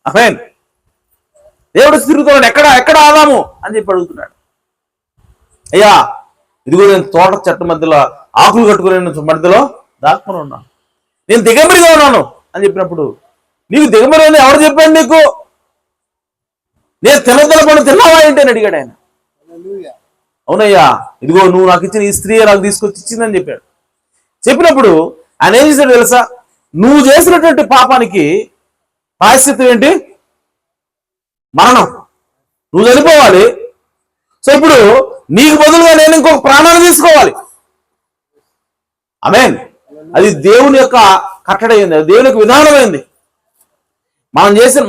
ఆమేన్. దేవుడు తిరుగుతున్నాడు, ఎక్కడ ఆదాము అని చెప్పి అడుగుతున్నాడు. అయ్యా ఇదిగో నేను తోట చెట్టు మధ్యలో ఆకులు కట్టుకునే మధ్యలో దాక్కుని ఉన్నాను, నేను దిగంబరిగా ఉన్నాను అని చెప్పినప్పుడు, నీకు దిగంబరి అని ఎవరు చెప్పాడు నీకు? నేను తినదల పని తిన్నావా ఏంటి అని అడిగాడు ఆయన. అవునయ్యా ఇదిగో నువ్వు నాకు ఇచ్చిన ఈ స్త్రీ నాకు తీసుకొచ్చి ఇచ్చిందని చెప్పాడు. చెప్పినప్పుడు ఆయన ఏం చేశాడు తెలుసా? నువ్వు చేసినటువంటి పాపానికి ప్రాయశ్చిత్తం ఏంటి? మరణం. నువ్వు చనిపోవాలి. సో ఇప్పుడు నీకు బదులుగా నేను ఇంకొక ప్రాణాన్ని తీసుకోవాలి. ఆమేన్. అది దేవుని యొక్క కట్టడైంది, అది దేవుని యొక్క విధానమైంది. మనం చేసిన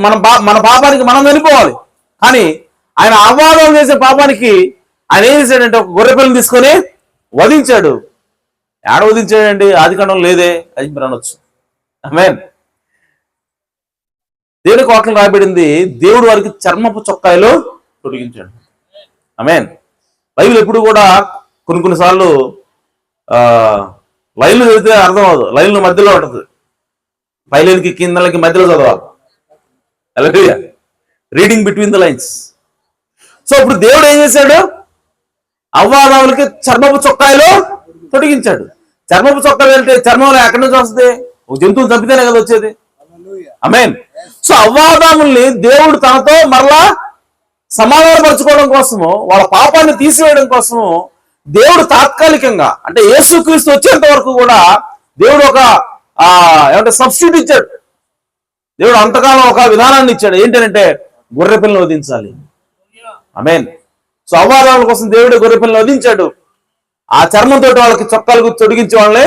మన పాపానికి మనం చనిపోవాలి. కానీ ఆయన అవ్వాదం చేసే పాపానికి ఆయన ఏం చేశాడంటే ఒక గొర్రె పిల్లని తీసుకొని వధించాడు. ఏడ వధించాడండి? ఆదికాండం లేదే అది మీరు అనొచ్చు. ఆమేన్. దేవుని వాక్యం రాయబడింది, దేవుడు వారికి చర్మపు చొక్కాయలు తొడిగించాడు. ఆమేన్. బైబిల్ ఎప్పుడు కూడా కొన్నిసార్లు లైన్లు చదివితే అర్థం అవ్వదు, లైన్ల మధ్యలో ఉంటుంది. పైలైన్కి కిందలకి మధ్యలో చదవాలి. Hallelujah. Reading between the lines. So ఇప్పుడు దేవుడు ఏం చేశాడు? అవ్వాదాములకి చర్మపు చొక్కాయలు తొడిగించాడు. చర్మపు చొక్కాలు వెళ్తే చర్మంలో ఎక్కడి నుంచి వస్తుంది? ఒక జంతువుని చంపితేనే కదా వచ్చేది. ఆమేన్. సో అవ్వాదాముల్ని దేవుడు తనతో మరలా సమాధానపరచుకోవడం కోసము, వాళ్ళ పాపాన్ని తీసివేయడం కోసము దేవుడు తాత్కాలికంగా, అంటే యేసుక్రీస్తు వచ్చేంత వరకు కూడా దేవుడు ఒక ఏమంటే సబ్స్టిట్యూట్ ఇచ్చాడు. దేవుడు అంతకాలం ఒక విధానాన్ని ఇచ్చాడు. ఏంటంటే గొర్రె పిల్లని వధించాలి. ఆమేన్. సో అవ్వాదాముల కోసం దేవుడు గొర్రె పిల్లని వధించాడు. ఆ చర్మంతో వాళ్ళకి చొక్కాలకు తొడిగించే వాళ్ళని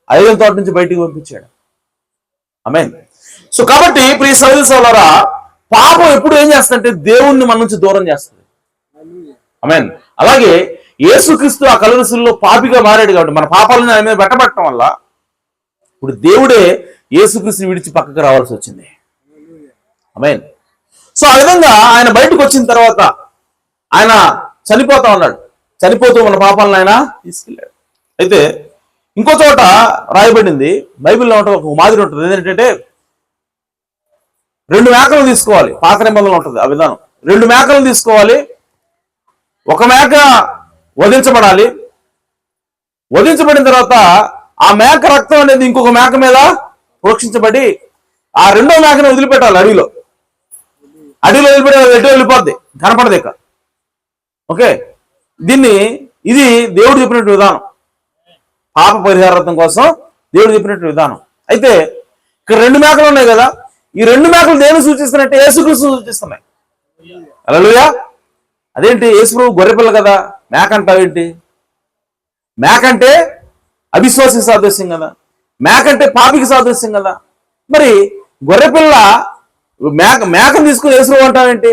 ఐదవ తోట నుంచి బయటికి పంపించాడు. ఆమేన్. సో కాబట్టి ప్రియ సహోదర సహోదరులారా, పాపం ఎప్పుడు ఏం చేస్తుందంటే దేవుణ్ణి మన నుంచి దూరం చేస్తుంది. ఆమేన్. అలాగే యేసుక్రీస్తు ఆ కలువరి శిలువలో పాపిగా మారాడు కాబట్టి మన పాపాలను ఆయన మీద పెట్టబట్టడం వల్ల ఇప్పుడు దేవుడే యేసుక్రీస్తుని విడిచి పక్కకు రావాల్సి వచ్చింది. ఆమేన్. సో ఆ విధంగా ఆయన బయటకు వచ్చిన తర్వాత ఆయన చనిపోతా ఉన్నాడు. చనిపోతూ మన పాపాలను ఆయన తీసుకెళ్ళాడు. అయితే ఇంకో చోట రాయబడింది, బైబిల్లో ఉంటుంది, ఒక మాదిరి ఉంటుంది. ఏంటంటే 2 మేకలు తీసుకోవాలి. పాత నిబంధనలో ఉంటుంది ఆ విధానం. 2 మేకలు తీసుకోవాలి. ఒక మేక వధించబడాలి. వధించబడిన తర్వాత ఆ మేక రక్తం అనేది ఇంకొక మేక మీద ప్రోక్షించబడి ఆ రెండో మేకని వదిలిపెట్టాలి. అడవిలో వదిలిపెట్టే ఎటు వెళ్ళిపోద్ది, కనపడదు ఇక. ఓకే, ఇది దేవుడు చెప్పినట్టు విధానం. పాప పరిహారార్థం కోసం దేవుడు చెప్పినట్టు విధానం. అయితే ఇక్కడ 2 మేకలు ఉన్నాయి కదా, ఈ 2 మేకలు దేన్ని సూచిస్తున్నట్టే? యేసుక్రీస్తు సూచిస్తున్నాయి. హల్లెలూయా. అదేంటి, యేసు గొర్రెపిల్ల కదా, మేక అంటావేంటి? మేక అంటే అవిశ్వాసికి సాదృశ్యం కదా, మేక అంటే పాపికి సాదృశ్యం కదా. మరి గొర్రెపిల్ల మేకను తీసుకుని యేసు అంటావేంటి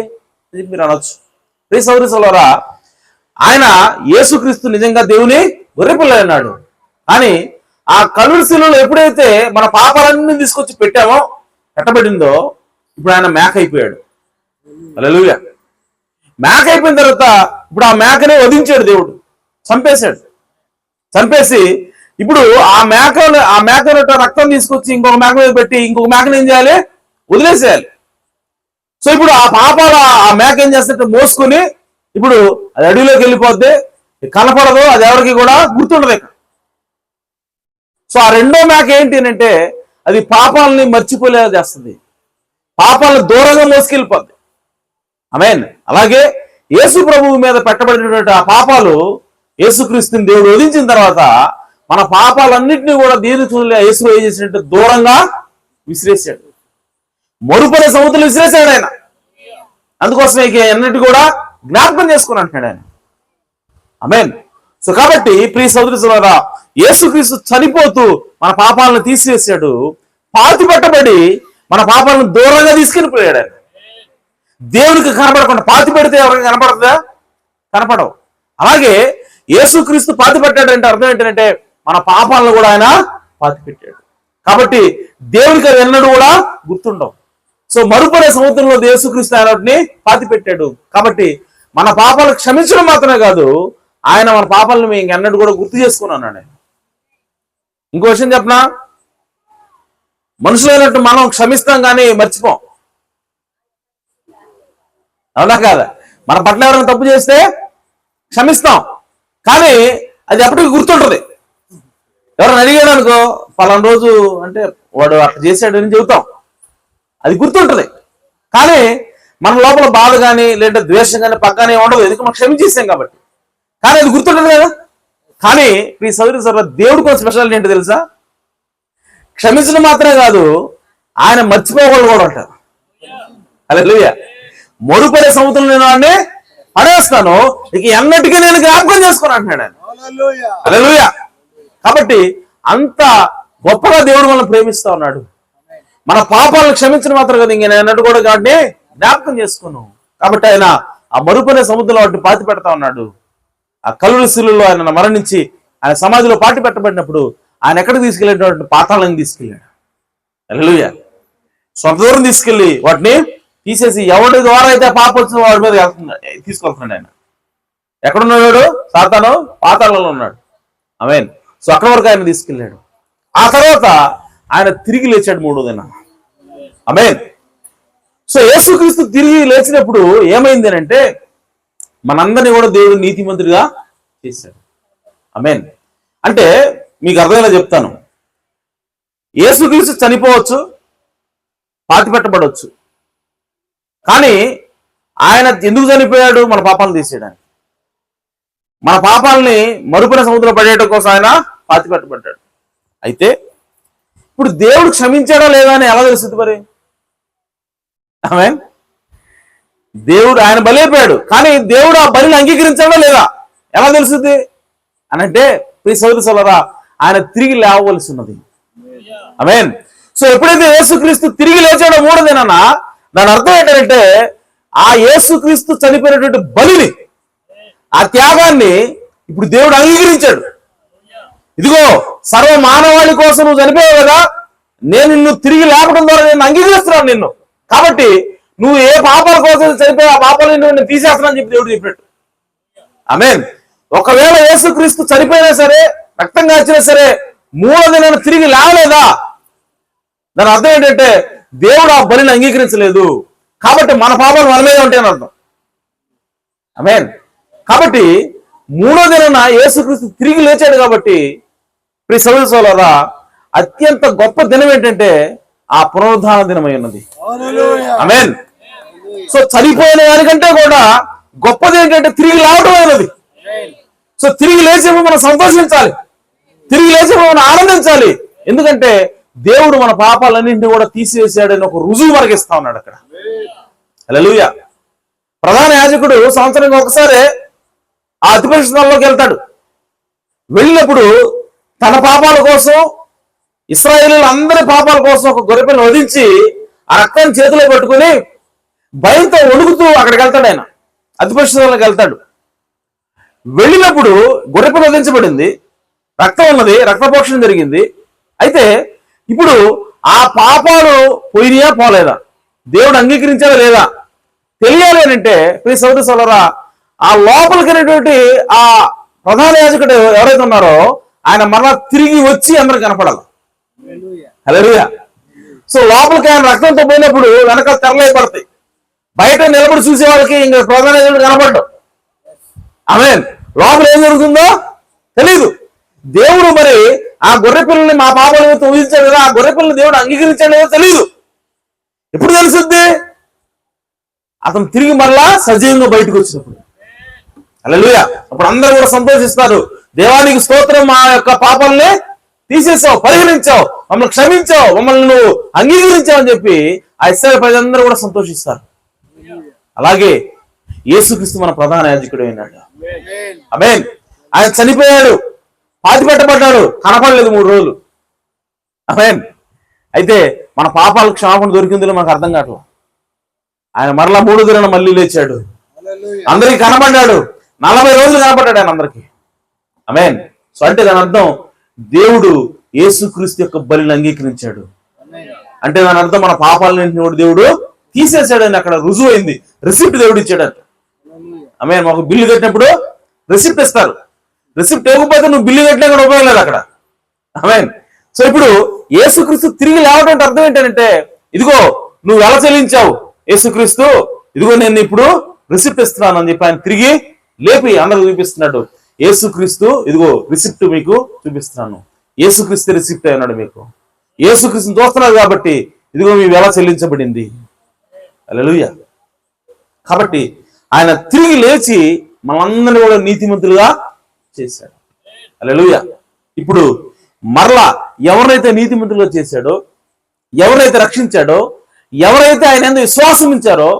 మీరు అనొచ్చు. ప్రియ సహోదరి సహోదరులారా, ఆయన యేసుక్రీస్తు నిజంగా దేవుని గొర్రెపిల్ల అన్నాడు. కానీ ఆ కలువరి శిలువలో ఎప్పుడైతే మన పాపాలన్నీ తీసుకొచ్చి పెట్టబడిందో ఇప్పుడు ఆయన మేక అయిపోయాడు. హల్లెలూయా. మేక అయిపోయిన తర్వాత ఇప్పుడు ఆ మేకనే వధించాడు దేవుడు, చంపేసి ఇప్పుడు ఆ మేక రక్తం తీసుకొచ్చి ఇంకొక మేక మీద పెట్టి ఇంకొక మేకను ఏం చేయాలి? వదిలేసేయాలి. సో ఇప్పుడు ఆ పాపాలు ఆ మేక ఏం చేస్తుంటే మోసుకొని ఇప్పుడు అది అడవిలోకి వెళ్ళిపోద్ది, కనపడదు, అది ఎవరికి కూడా గుర్తుండదు ఇక. సో ఆ రెండో మేక ఏంటి అంటే అది పాపాలని మర్చిపోలేదా చేస్తుంది, పాపాలను దూరంగా మోసుకెళ్ళిపోద్ది. ఆమేన్. అలాగే యేసు ప్రభువు మీద పెట్టబడినటువంటి ఆ పాపాలు యేసుక్రీస్తుని దేవుడు వధించిన తర్వాత మన పాపాలన్నింటినీ కూడా దీని చూడలే యేసు ఏం చేసినట్టు దూరంగా విసిరేసాడు. మరుపడే సముద్రంలో విసిరేసాడు ఆయన. అందుకోసమే అన్నిటి కూడా జ్ఞాపకం చేసుకుని అంటున్నాడు ఆయన. ఆమేన్. సో కాబట్టి ప్రియ సహోదరి సహోదరులారా, యేసుక్రీస్తు చనిపోతూ మన పాపాలను తీసివేశాడు. పాతి పెట్టబడి మన పాపాలను దూరంగా తీసుకెళ్ళిపోయాడు ఆయన. దేవునికి కనపడకుండా పాతి పెడితే ఎవరికి కనపడదా? కనపడవు. అలాగే యేసుక్రీస్తు పాతి పెట్టాడంటే అర్థం ఏంటంటే మన పాపాలను కూడా ఆయన పాతి పెట్టాడు. కాబట్టి దేవునికి అది ఎన్నడూ కూడా గుర్తుండవు. సో మరుపడే సముద్రంలో యేసుక్రీస్తు ఆయనని పాతి పెట్టాడు. కాబట్టి మన పాపాలు క్షమించడం మాత్రమే కాదు, ఆయన మన పాపాలను మేము ఇంకెన్నడూ కూడా గుర్తు చేసుకున్నాను. ఆయన ఇంకో విషయం చెప్పనా, మనుషులైనట్టు మనం క్షమిస్తాం కానీ మర్చిపోం. అవునా కాదా? మన పట్ల ఎవరైనా తప్పు చేస్తే క్షమిస్తాం, కానీ అది ఎప్పటికీ గుర్తుంటుంది. ఎవరైనా అడిగాడు అనుకో, పలానా రోజు అంటే వాడు అట్లా చేశాడని చెబుతాం, అది గుర్తుంటుంది. కానీ మన లోపల బాధ కానీ లేదంటే ద్వేషం కానీ పక్కనే ఉండదు, ఎందుకు మనం క్షమించేసాం కాబట్టి. కానీ అది గుర్తుంటుంది కదా. కానీ ఈ సోదరి సోదరులు, దేవుడికి ఒక స్పెషాలిటీ ఏంటో తెలుసా? క్షమించడం మాత్రమే కాదు, ఆయన మర్చిపోకూడదు కూడా ఉంటారు. హల్లెలూయా. మరుపడే సముద్రంలో నేను వాడిని పడేస్తాను, ఇక ఎన్నటికీ నేను జ్ఞాపకం చేసుకుని అంటున్నాడు ఆయన. హల్లెలూయా. కాబట్టి అంత గొప్పగా దేవుడు మనల్ని ప్రేమిస్తా ఉన్నాడు. మన పాపాలను క్షమించడం మాత్రం కదా, ఇంక నేను అన్నట్టు కూడా వాటిని జ్ఞాపకం చేసుకున్నాను. కాబట్టి ఆయన ఆ మరుపడే సముద్రంలో వాటిని పాతి పెడతా ఉన్నాడు. ఆ కలువరి శిలువలో ఆయన మరణించి ఆయన సమాధిలో పాతి పెట్టబడినప్పుడు ఆయన ఎక్కడికి తీసుకెళ్ళేటువంటి పాతాళాన్ని తీసుకెళ్ళాడు. హల్లెలూయా. స్వంత దూరం తీసుకెళ్ళి వాటిని తీసేసి ఎవరి ద్వారా అయితే పాప వచ్చిన వాడి మీద తీసుకెళ్తున్నాడు ఆయన. ఎక్కడున్నాడు? సాతాను పాతాళంలో ఉన్నాడు. ఆమేన్. సో అక్కడ వరకు ఆయన తీసుకెళ్ళాడు. ఆ తర్వాత ఆయన తిరిగి లేచాడు 3వ దినాన. ఆమేన్. సో యేసుక్రీస్తు తిరిగి లేచినప్పుడు ఏమైంది అంటే మనందరినీ కూడా దేవుడు నీతిమంతుడిగా చేశాడు. ఆమేన్. అంటే మీకు అర్థమయ్యేలా చెప్తాను. యేసుక్రీస్తు చనిపోవచ్చు, పాతి పెట్టబడవచ్చు, కానీ ఆయన ఎందుకు చనిపోయాడు? మన పాపాలను తీసేయడానికి. మన పాపాలని మరుపున సముద్రంలో పడేయడం కోసం ఆయన పాతి పెట్టబడ్డాడు. అయితే ఇప్పుడు దేవుడు క్షమించాడా లేదా అని ఎలా తెలుస్తుంది మరి? ఆమేన్. దేవుడు ఆయన బలైపోయాడు, కానీ దేవుడు ఆ బలిని అంగీకరించాడా లేదా ఎలా తెలుస్తుంది అని అంటే, ప్రియ సోదరి సోదరా, ఆయన తిరిగి లేవవలసి ఉన్నది. ఆమేన్. సో ఎప్పుడైతే యేసుక్రీస్తు తిరిగి లేచాడో మూడో దినాన, దాని అర్థం ఏంటంటే ఆ యేసుక్రీస్తు చనిపోయినటువంటి బలిని, ఆ త్యాగాన్ని ఇప్పుడు దేవుడు అంగీకరించాడు. ఇదిగో సర్వ మానవాళి కోసం నువ్వు చనిపోయావు కదా, నేను నిన్ను తిరిగి లేపడం ద్వారా నేను అంగీకరిస్తున్నాను నిన్ను. కాబట్టి నువ్వు ఏ పాపాల కోసం చనిపోయి ఆ పాపాలను నేను తీసేస్తున్నాను అని చెప్పి దేవుడు చెప్పినట్టు. ఆమేన్. ఒకవేళ యేసుక్రీస్తు చనిపోయినా సరే, రక్తం కాచినా సరే, మూడో దినాన తిరిగి లేవలేదా, దాని అర్థం ఏంటంటే దేవుడు ఆ బలిని అంగీకరించలేదు. కాబట్టి మన పాపాలు మన మీద ఉంటాయని అర్థం. ఆమేన్. కాబట్టి మూడో దినాన యేసుక్రీస్తు తిరిగి లేచాడు. కాబట్టి ప్రియ సహోదర సహోదరులారా, అత్యంత గొప్ప దినం ఏంటంటే ఆ పునరుద్ధాన దినమై ఉన్నది. ఆమేన్. సో చనిపోయిన దానికంటే కూడా గొప్పది ఏంటంటే తిరిగి లేవటం అయినది. సో తిరిగి లేచేప్పుడు మనం సంతోషించాలి, తిరిగి లేచేప్పుడు మనం ఆనందించాలి. ఎందుకంటే దేవుడు మన పాపాలన్నింటినీ కూడా తీసివేసాడని ఒక రుజువు మనకి ఇస్తా ఉన్నాడు అక్కడ. హల్లెలూయా. ప్రధాన యాజకుడు సంవత్సరానికి ఒకసారి ఆ అతి పరిశుద్ధ స్థలంలోకి వెళ్తాడు. వెళ్ళినప్పుడు తన పాపాల కోసం, ఇశ్రాయేలీయుల అందరి పాపాల కోసం ఒక గొర్రెపిల్లను వధించి ఆ రక్తాన్ని చేతిలో పట్టుకుని భయంతో వణుకుతూ అక్కడికి వెళ్తాడు. ఆయన అతి పరిశుద్ధ స్థలంలోకి వెళ్తాడు. వెళ్ళినప్పుడు గొర్రెపిల్ల వధించబడింది, రక్తం ఉన్నది, రక్తపోక్షణ జరిగింది. అయితే ఇప్పుడు ఆ పాపాలు పోయినాయా పోలేదా, దేవుడు అంగీకరించాడా లేదా తెలియాలి అని అంటే, ప్రియ సోదర సోదరులారా, ఆ లోపలికి ఆ ప్రధాన యాజకుడు ఎవరైతే ఉన్నారో ఆయన మరలా తిరిగి వచ్చి అందరికి కనపడాలి. హల్లెలూయా. సో లోపలికి ఆయన రక్తంతో పోయినప్పుడు వెనక తెరలై పడతాయి. బయట నిలబడి చూసే వాళ్ళకి ఇంకా ప్రధాన యాజకుడు కనపడ్డాడు. ఆమేన్. లోపల ఏం జరుగుతుందో తెలీదు. దేవుడు మరి ఆ గొర్రె పిల్లల్ని మా పాపాల మీద ఊహించాడు కదా, ఆ గొర్రె పిల్లల్ని దేవుడు అంగీకరించాడు లేదో తెలియదు. ఎప్పుడు తెలుస్తుంది? అతను తిరిగి మరలా సజీవంగా బయటకు వచ్చినప్పుడు. హల్లెలూయా. అప్పుడు అందరూ కూడా సంతోషిస్తారు. దేవానికి స్తోత్రం, మా యొక్క పాపాలని తీసేసావు, పరిగణించావు, మమ్మల్ని క్షమించావు, మమ్మల్ని నువ్వు అంగీకరించావు అని చెప్పి ఆ ఇశ్రాయేలు ప్రజలందరూ కూడా సంతోషిస్తారు. అలాగే యేసుక్రీస్తు మన ప్రధాన యాజకుడు అయినాడు. ఆమేన్. ఆయన చనిపోయాడు, పాతి పెట్టబడ్డాడు, కనపడలేదు 3 రోజులు. ఆమేన్. అయితే మన పాపాలకు క్షమాపణ దొరికిందో మనకు అర్థం కావట్లేదు. ఆయన మరలా 3వ దినాన మళ్ళీ లేచాడు, అందరికి కనపడ్డాడు, 40 రోజులు కనపడ్డాడు ఆయన అందరికి. ఆమేన్. సో అంటే దాని అర్థం దేవుడు యేసుక్రీస్తు యొక్క బలిని అంగీకరించాడు. అంటే దాని అర్థం మన పాపాలన్నింటినీ దేవుడు తీసేశాడని అక్కడ రుజువు అయింది. రిసిప్ట్ దేవుడు ఇచ్చాడు. ఆమేన్. మాకు బిల్లు కట్టినప్పుడు రిసిప్ట్ ఇస్తారు. రిసిప్ట్ ఇవ్వకపోతే నువ్వు బిల్లు కట్టినా కూడా ఉపయోగం లేదు అక్కడ. ఆమేన్. సో ఇప్పుడు యేసుక్రీస్తు తిరిగి లేవడం అర్థం ఏంటంటే, ఇదిగో నువ్వు ఎలా చెల్లించావు యేసుక్రీస్తు, ఇదిగో నేను ఇప్పుడు రిసిప్ట్ ఇస్తున్నాను అని చెప్పి ఆయన తిరిగి లేపి అందరూ చూపిస్తున్నాడు. యేసుక్రీస్తు ఇదిగో రిసిప్ట్ మీకు చూపిస్తున్నాను, యేసుక్రీస్తు రిసిప్ట్ అన్నాడు మీకు. యేసుక్రీస్తుని చూస్తున్నారు కాబట్టి ఇదిగో మీ వెల చెల్లించబడింది. హల్లెలూయా. కాబట్టి ఆయన తిరిగి లేచి మనందరినీ కూడా నీతిమంతులుగా చేశాడు. హల్లెలూయా. ఇప్పుడు మరలా ఎవరైతే నీతిమంతులుగా చేశాడో, ఎవరైతే రక్షించాడో, ఎవరైతే ఆయన యందు విశ్వాసం ఉంచారో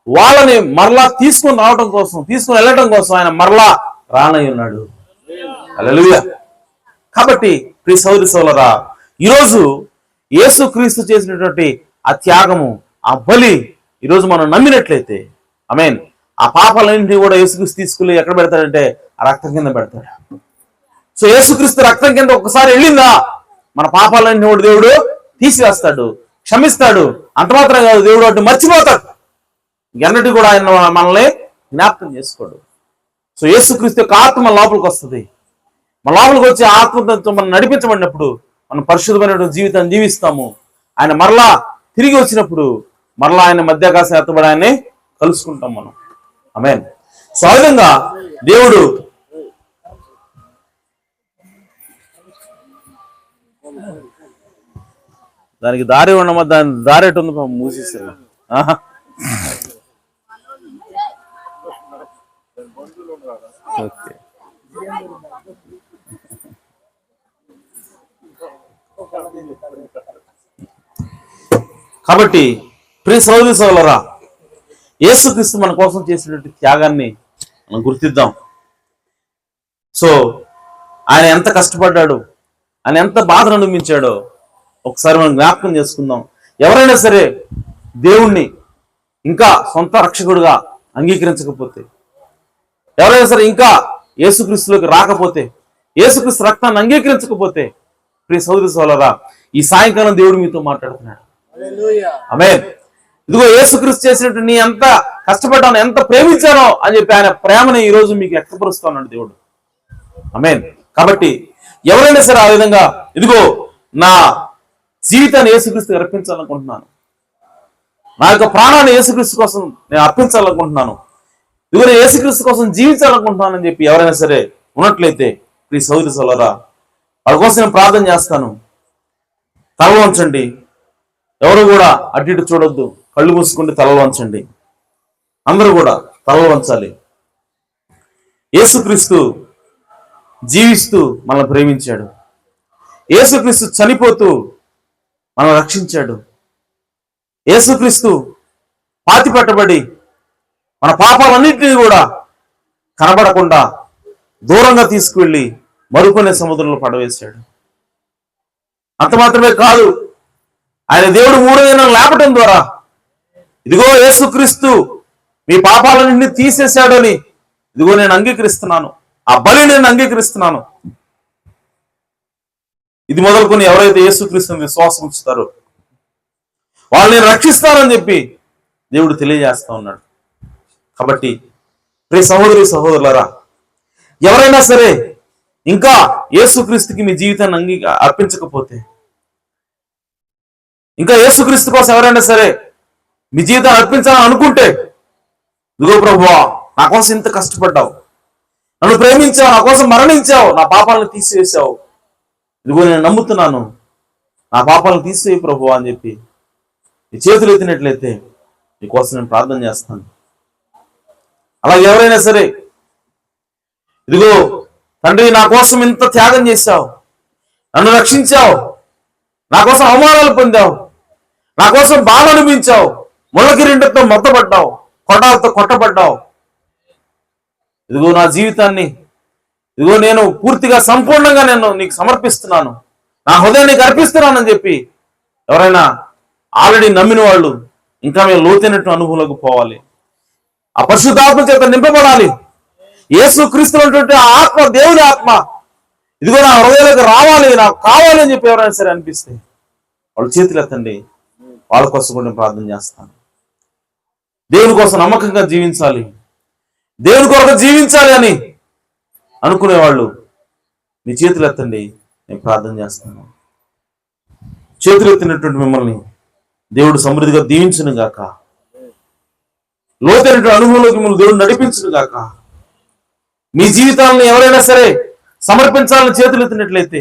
వాళ్ళని మరలా తీసుకొని రావడం కోసం, తీసుకొని వెళ్ళడం కోసం ఆయన మరలా రానై ఉన్నాడు. హల్లెలూయా. కాబట్టి ప్రియ సహోదరి సహోదరులారా, ఈరోజు యేసుక్రీస్తు చేసినటువంటి ఆ త్యాగము, ఆ బలి ఈరోజు మనం నమ్మినట్లయితే, ఆమేన్, ఆ పాపాలన్నింటినీ కూడా యేసుక్రీస్తు తీసుకెళ్ళి ఎక్కడ పెడతాడంటే ఆ రక్తం కింద పెడతాడు. సో యేసుక్రీస్తు రక్తం కింద ఒక్కసారి వెళ్ళిందా మన పాపాలన్నీ కూడా దేవుడు తీసివేస్తాడు, క్షమిస్తాడు. అంత మాత్రం కాదు, దేవుడు వాటిని మర్చిపోతాడు. ఎన్నటి కూడా ఆయన మనల్ని జ్ఞాపకం చేసుకోడు. సో యేసుక్రీస్తు యొక్క ఆత్మ మన లోపలికి వస్తుంది. మన లోపలికి వచ్చి ఆత్మతో మనం నడిపించబడినప్పుడు మనం పరిశుద్ధమైనటువంటి జీవితాన్ని జీవిస్తాము. ఆయన మరలా తిరిగి వచ్చినప్పుడు మరలా ఆయన మధ్యాకాశం ఎత్తబడి ఆయన్ని కలుసుకుంటాం మనం. ఆమేన్. సో ఆ విధంగా దేవుడు దానికి దారి ఉండమా, దాని దారి ఎటు ఉంది మూసేసారు. ఓకే. కాబట్టి ప్రియ సహోదరి సహోదరులారా, యేసుక్రీస్తు మన కోసం చేసినటువంటి త్యాగాన్ని మనం గుర్తిద్దాం. సో ఆయన ఎంత కష్టపడ్డాడు, ఆయన ఎంత బాధను అనుభవించాడో ఒకసారి మనం జ్ఞాపకం చేసుకుందాం. ఎవరైనా సరే దేవుణ్ణి ఇంకా సొంత రక్షకుడుగా అంగీకరించకపోతే, ఎవరైనా సరే ఇంకా యేసుక్రీస్తులోకి రాకపోతే, యేసుక్రీస్తు రక్తాన్ని అంగీకరించకపోతే, ప్రియ సహోదరి సహోదరులారా, ఈ సాయంకాలం దేవుడు మీతో మాట్లాడుతున్నాడు. ఆమేన్. ఇదిగో యేసుక్రీస్తు చేసినట్టు నీ ఎంత కష్టపడ్డాను, ఎంత ప్రేమించానో అని చెప్పి ఆయన ప్రేమని ఈ రోజు మీకు వ్యక్తపరుస్తా ఉన్నాడు దేవుడు. ఆమేన్. కాబట్టి ఎవరైనా సరే ఆ విధంగా, ఇదిగో నా జీవితాన్ని యేసుక్రీస్తు అర్పించాలనుకుంటున్నాను, నా యొక్క ప్రాణాన్ని యేసుక్రీస్తు కోసం నేను అర్పించాలనుకుంటున్నాను, ఇదిగో నేను యేసుక్రీస్తు కోసం జీవించాలనుకుంటున్నాను అని చెప్పి ఎవరైనా సరే ఉన్నట్లయితే, ప్రియ సహోదరి సహోదరులారా, వాళ్ళ కోసం నేను ప్రార్థన చేస్తాను. తల వంచండి. ఎవరు కూడా అటు ఇటు చూడొద్దు. కళ్ళు మూసుకుంటే తలలు వంచండి. అందరూ కూడా తలలు వంచాలి. యేసుక్రీస్తు జీవిస్తూ మనల్ని ప్రేమించాడు. యేసుక్రీస్తు చనిపోతూ మనల్ని రక్షించాడు. యేసుక్రీస్తు పాతిపెట్టబడి మన పాపాలన్నింటినీ కూడా కనబడకుండా దూరంగా తీసుకువెళ్ళి మరుపునే సముద్రంలో పడవేశాడు. అంత మాత్రమే కాదు, ఆయన దేవుడు మూడో దినం లేపటం ద్వారా, ఇదిగో యేసుక్రీస్తు మీ పాపాలన్నింటినీ తీసేశాడు అని, ఇదిగో నేను అంగీకరిస్తున్నాను, ఆ బలిని నేను అంగీకరిస్తున్నాను. ఇది మొదలుకొని ఎవరైతే యేసుక్రీస్తుని విశ్వాసం ఉంచుతారో వాళ్ళని రక్షిస్తారని చెప్పి దేవుడు తెలియజేస్తా ఉన్నాడు. కాబట్టి ప్రియ సహోదరి సహోదరులారా, ఎవరైనా సరే ఇంకా యేసుక్రీస్తుకి మీ జీవితాన్ని అర్పించకపోతే, ఇంకా యేసుక్రీస్తు కోసం ఎవరైనా సరే మీ జీవితాన్ని అర్పించాలని అనుకుంటే, ఇదిగో ప్రభువా, నా కోసం ఇంత కష్టపడ్డావు, నన్ను ప్రేమించావు, నా కోసం మరణించావు, నా పాపాలను తీసివేశావు, ఇదిగో నేను నమ్ముతున్నాను, నా పాపాలను తీసివేయి ప్రభువా అని చెప్పి నీ చేతులు ఎత్తినట్లయితే నీకోసం నేను ప్రార్థన చేస్తాను. అలాగే ఎవరైనా సరే, ఇదిగో తండ్రి, నా కోసం ఇంత త్యాగం చేశావు, నన్ను రక్షించావు, నా కోసం అవమానాలు పొందావు, నా కోసం బాధ అనిపించావు, ముళ్ళ కిరీటంతో మొత్తపడ్డావు, కొట్టాలతో కొట్టబడ్డావు, ఇదిగో నా జీవితాన్ని, ఇదిగో నేను పూర్తిగా సంపూర్ణంగా నేను నీకు సమర్పిస్తున్నాను, నా హృదయాన్ని నీకు అర్పిస్తున్నానని చెప్పి ఎవరైనా ఆల్రెడీ నమ్మిన వాళ్ళు ఇంకా మేము లోతైనట్టు అనుభవంలోకి పోవాలి. ఆ పరిశుద్ధాత్మ చేత నింపబడాలి. యేసుక్రీస్తులో ఉన్నటువంటి ఆత్మ, దేవుని ఆత్మ, ఇదిగో నా హృదయాలకు రావాలి, నాకు కావాలి అని చెప్పి ఎవరైనా సరే అనిపిస్తే వాళ్ళు చేతులు ఎత్తండి. వాళ్ళ కోసం కూడా నేను ప్రార్థన చేస్తాను. దేవుని కోసం నమ్మకంగా జీవించాలి, దేవుని కొరకు జీవించాలి అని అనుకునేవాళ్ళు మీ చేతులు ఎత్తండి, నేను ప్రార్థన చేస్తాను. చేతులు ఎత్తినటువంటి మిమ్మల్ని దేవుడు సమృద్ధిగా దీవించును గాక. లోతైనటువంటి అనుభవంలోకి మిమ్మల్ని దేవుడు నడిపించును గాక. మీ జీవితాలను ఎవరైనా సరే సమర్పించాలని చేతులు ఎత్తినట్లయితే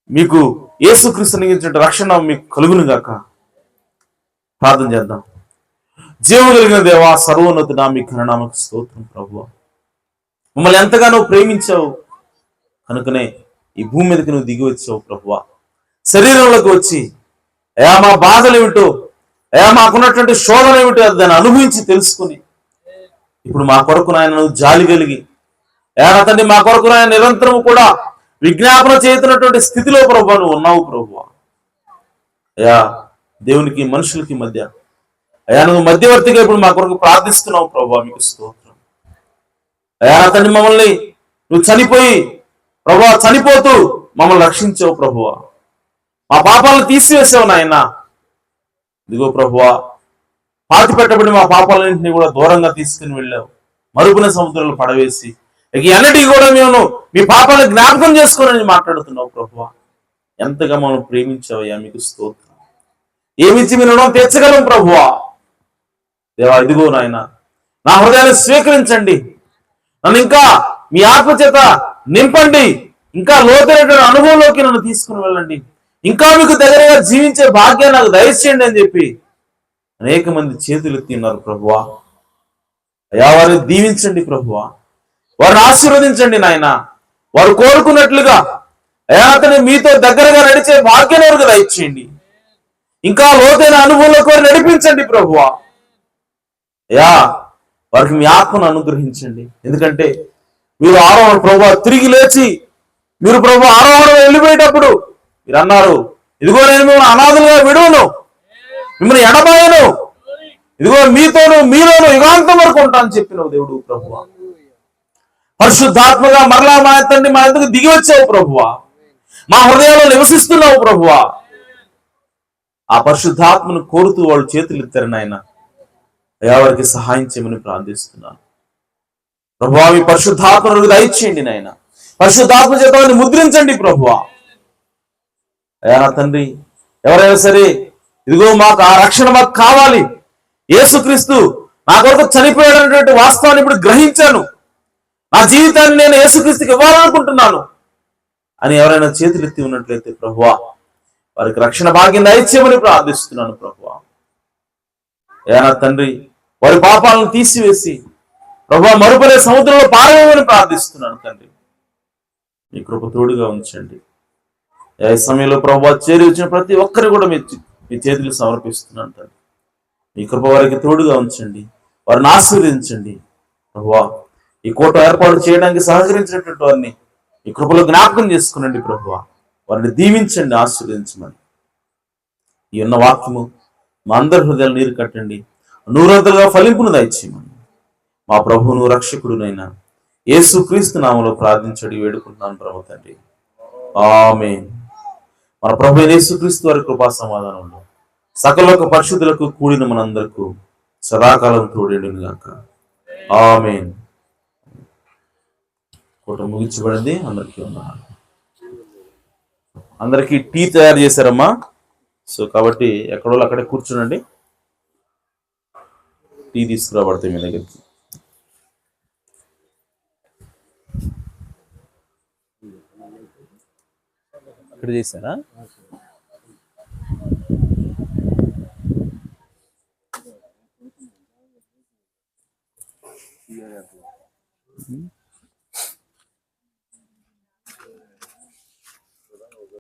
మీకు యేసుక్రీస్తు నిగించిన రక్షణ మీకు కలుగును గాక. ప్రార్థన చేద్దాం. జీవము కలిగిన దేవా, సర్వోన్నతుడా, మీ ఘననామకు స్తోత్రం. ప్రభువా, మమ్మల్ని ఎంతగానో ప్రేమించావు కనుకనే ఈ భూమి మీదకి నువ్వు దిగి వచ్చావు. ప్రభువా, శరీరంలోకి వచ్చి అయా మా బాధలు ఏమిటో, అయా మాకున్నటువంటి శోధన ఏమిటో దాన్ని అనుభవించి తెలుసుకుని ఇప్పుడు మా కొరకు నాయన నువ్వు జాలి కలిగి, అయా అతన్ని మా కొరకు నాయన నిరంతరం కూడా విజ్ఞాపన చేస్తున్నటువంటి స్థితిలో ప్రభువా నువ్వు ఉన్నావు. ప్రభువా, అయా దేవునికి మనుషులకి మధ్య అయా నువ్వు మధ్యవర్తిగా ఇప్పుడు మా కొరకు ప్రార్థిస్తున్నావు. ప్రభువా, మీకు స్తోత్రం. అయా అతన్ని మమ్మల్ని నువ్వు చనిపోయి ప్రభువా, చనిపోతూ మమ్మల్ని రక్షించావు. ప్రభువా, మా పాపాలను తీసివేసావు నాయన. ఇదిగో ప్రభువా, పాతి పెట్టబడి మా పాపాలన్నింటినీ కూడా దూరంగా తీసుకుని వెళ్ళావు, మరుగున సముద్రంలో పడవేసి ఇక అన్నిటికీ కూడా మేము మీ పాపాలను జ్ఞాపకం చేసుకోనని మాట్లాడుతున్నావు. ప్రభువా, ఎంతగా మనం ప్రేమించావయ్యా, మీకు స్తోత్రం. ఏమిచ్చి మీ రుణం తీర్చగలం. ప్రభువా, దేవా, ఇదిగో నాయన నా హృదయాన్ని స్వీకరించండి, నన్ను ఇంకా మీ ఆత్మ చేత నింపండి, ఇంకా లోతైనటువంటి అనుభవంలోకి నన్ను తీసుకుని వెళ్ళండి, ఇంకా మీకు దగ్గరగా జీవించే భాగ్యాన్ని నాకు దయచేయండి అని చెప్పి అనేక మంది చేతులు ఎత్తి ఉన్నారు ప్రభువా. అయ్యా వారిని దీవించండి ప్రభువా, వారిని ఆశీర్వదించండి నాయన. వారు కోరుకున్నట్లుగా అయ్యా అతని మీతో దగ్గరగా నడిచే భాగ్యాన్ని వారికి దయచేయండి, ఇంకా లోతైన అనుభవంలోకి వారు నడిపించండి ప్రభువా. అయ్యా వారికి మీ ఆత్మను అనుగ్రహించండి. ఎందుకంటే మీరు ఆరోహణ ప్రభువా తిరిగి లేచి మీరు ప్రభు ఆరోహణ వెళ్ళిపోయేటప్పుడు మీరు అన్నారు, ఇదిగో నేను మిమ్మల్ని అనాథలుగా విడువను, మిమ్మల్ని ఎడబాయను, ఇదిగో మీలోను యుగాంతం వరకు ఉంటానని చెప్పిన దేవుడు ప్రభువా. పరిశుద్ధాత్మగా మరలా మా తండ్రి మా ఎందుకు దిగి వచ్చావు ప్రభువా, మా హృదయంలో నివసిస్తున్నావు ప్రభువా. ఆ పరిశుద్ధాత్మను కోరుతూ వాళ్ళు చేతులు ఎత్తారు నాయన. అయ్యా వారికి సహాయం చేయమని ప్రార్థిస్తున్నాను ప్రభువా. మీ పరిశుద్ధాత్మను దయచేయండి నాయన, పరిశుద్ధాత్మ చేత ముద్రించండి ప్రభువా. అయ్యా నా తండ్రి, ఎవరైనా సరే ఇదిగో మాకు ఆ రక్షణ మాకు కావాలి, యేసుక్రీస్తు నా కొరకు చనిపోయాడనేటువంటి వాస్తవాన్ని ఇప్పుడు గ్రహించాను, నా జీవితాన్ని నేను యేసుక్రీస్తుకి ఇవ్వాలనుకుంటున్నాను అని ఎవరైనా చేతులు ఎత్తి ఉన్నట్లయితే ప్రభువా వారికి రక్షణ భాగ్యం దయచేయమని ప్రార్థిస్తున్నాను ప్రభువా. అయ్యా నా తండ్రి, వారి పాపాలను తీసివేసి ప్రభువా మరుపడే సముద్రంలో పారవేయమని ప్రార్థిస్తున్నాను తండ్రి. మీ కృప తోడుగా ఉంచండి. ఈ సమయంలో ప్రభువా చేరి వచ్చిన ప్రతి ఒక్కరు కూడా మీ చేతులు సమర్పిస్తున్నాను తండ్రి. మీ కృప వారికి తోడుగా ఉంచండి, వారిని ఆశీర్వదించండి ప్రభువా. ఈ కోట ఏర్పాటు చేయడానికి సహకరించినటువంటి వారిని ఈ కృపలో జ్ఞాపకం చేసుకునండి ప్రభువా. వారిని దీవించండి, ఆశీర్వదించమని ఈ ఉన్న వాక్యము మా అందరి హృదయాలు నీరు కట్టండి, నూరంతలుగా ఫలింపును దయచేయమని మా ప్రభువును రక్షకుడునైనా యేసుక్రీస్తు నామములో ప్రార్థించడి వేడుకుంటున్నాను ప్రభు తండ్రి, ఆమేన్. మన ప్రభు యేసుక్రీస్తు వారి కృపా సమాధానంలో సకల పరిశుద్ధులకు కూడిన మనందరకు సదాకాలం తోడేండును గాక, ఆమేన్. కోట ముగించబడింది. అందరికీ ఉన్నారు, అందరికీ టీ తయారు చేశారమ్మా. సో కాబట్టి ఎక్కడో అక్కడే కూర్చునండి, టీ తీసుకురాబడతాయి మీ దగ్గరికి. ఇక్కడ చేశారా?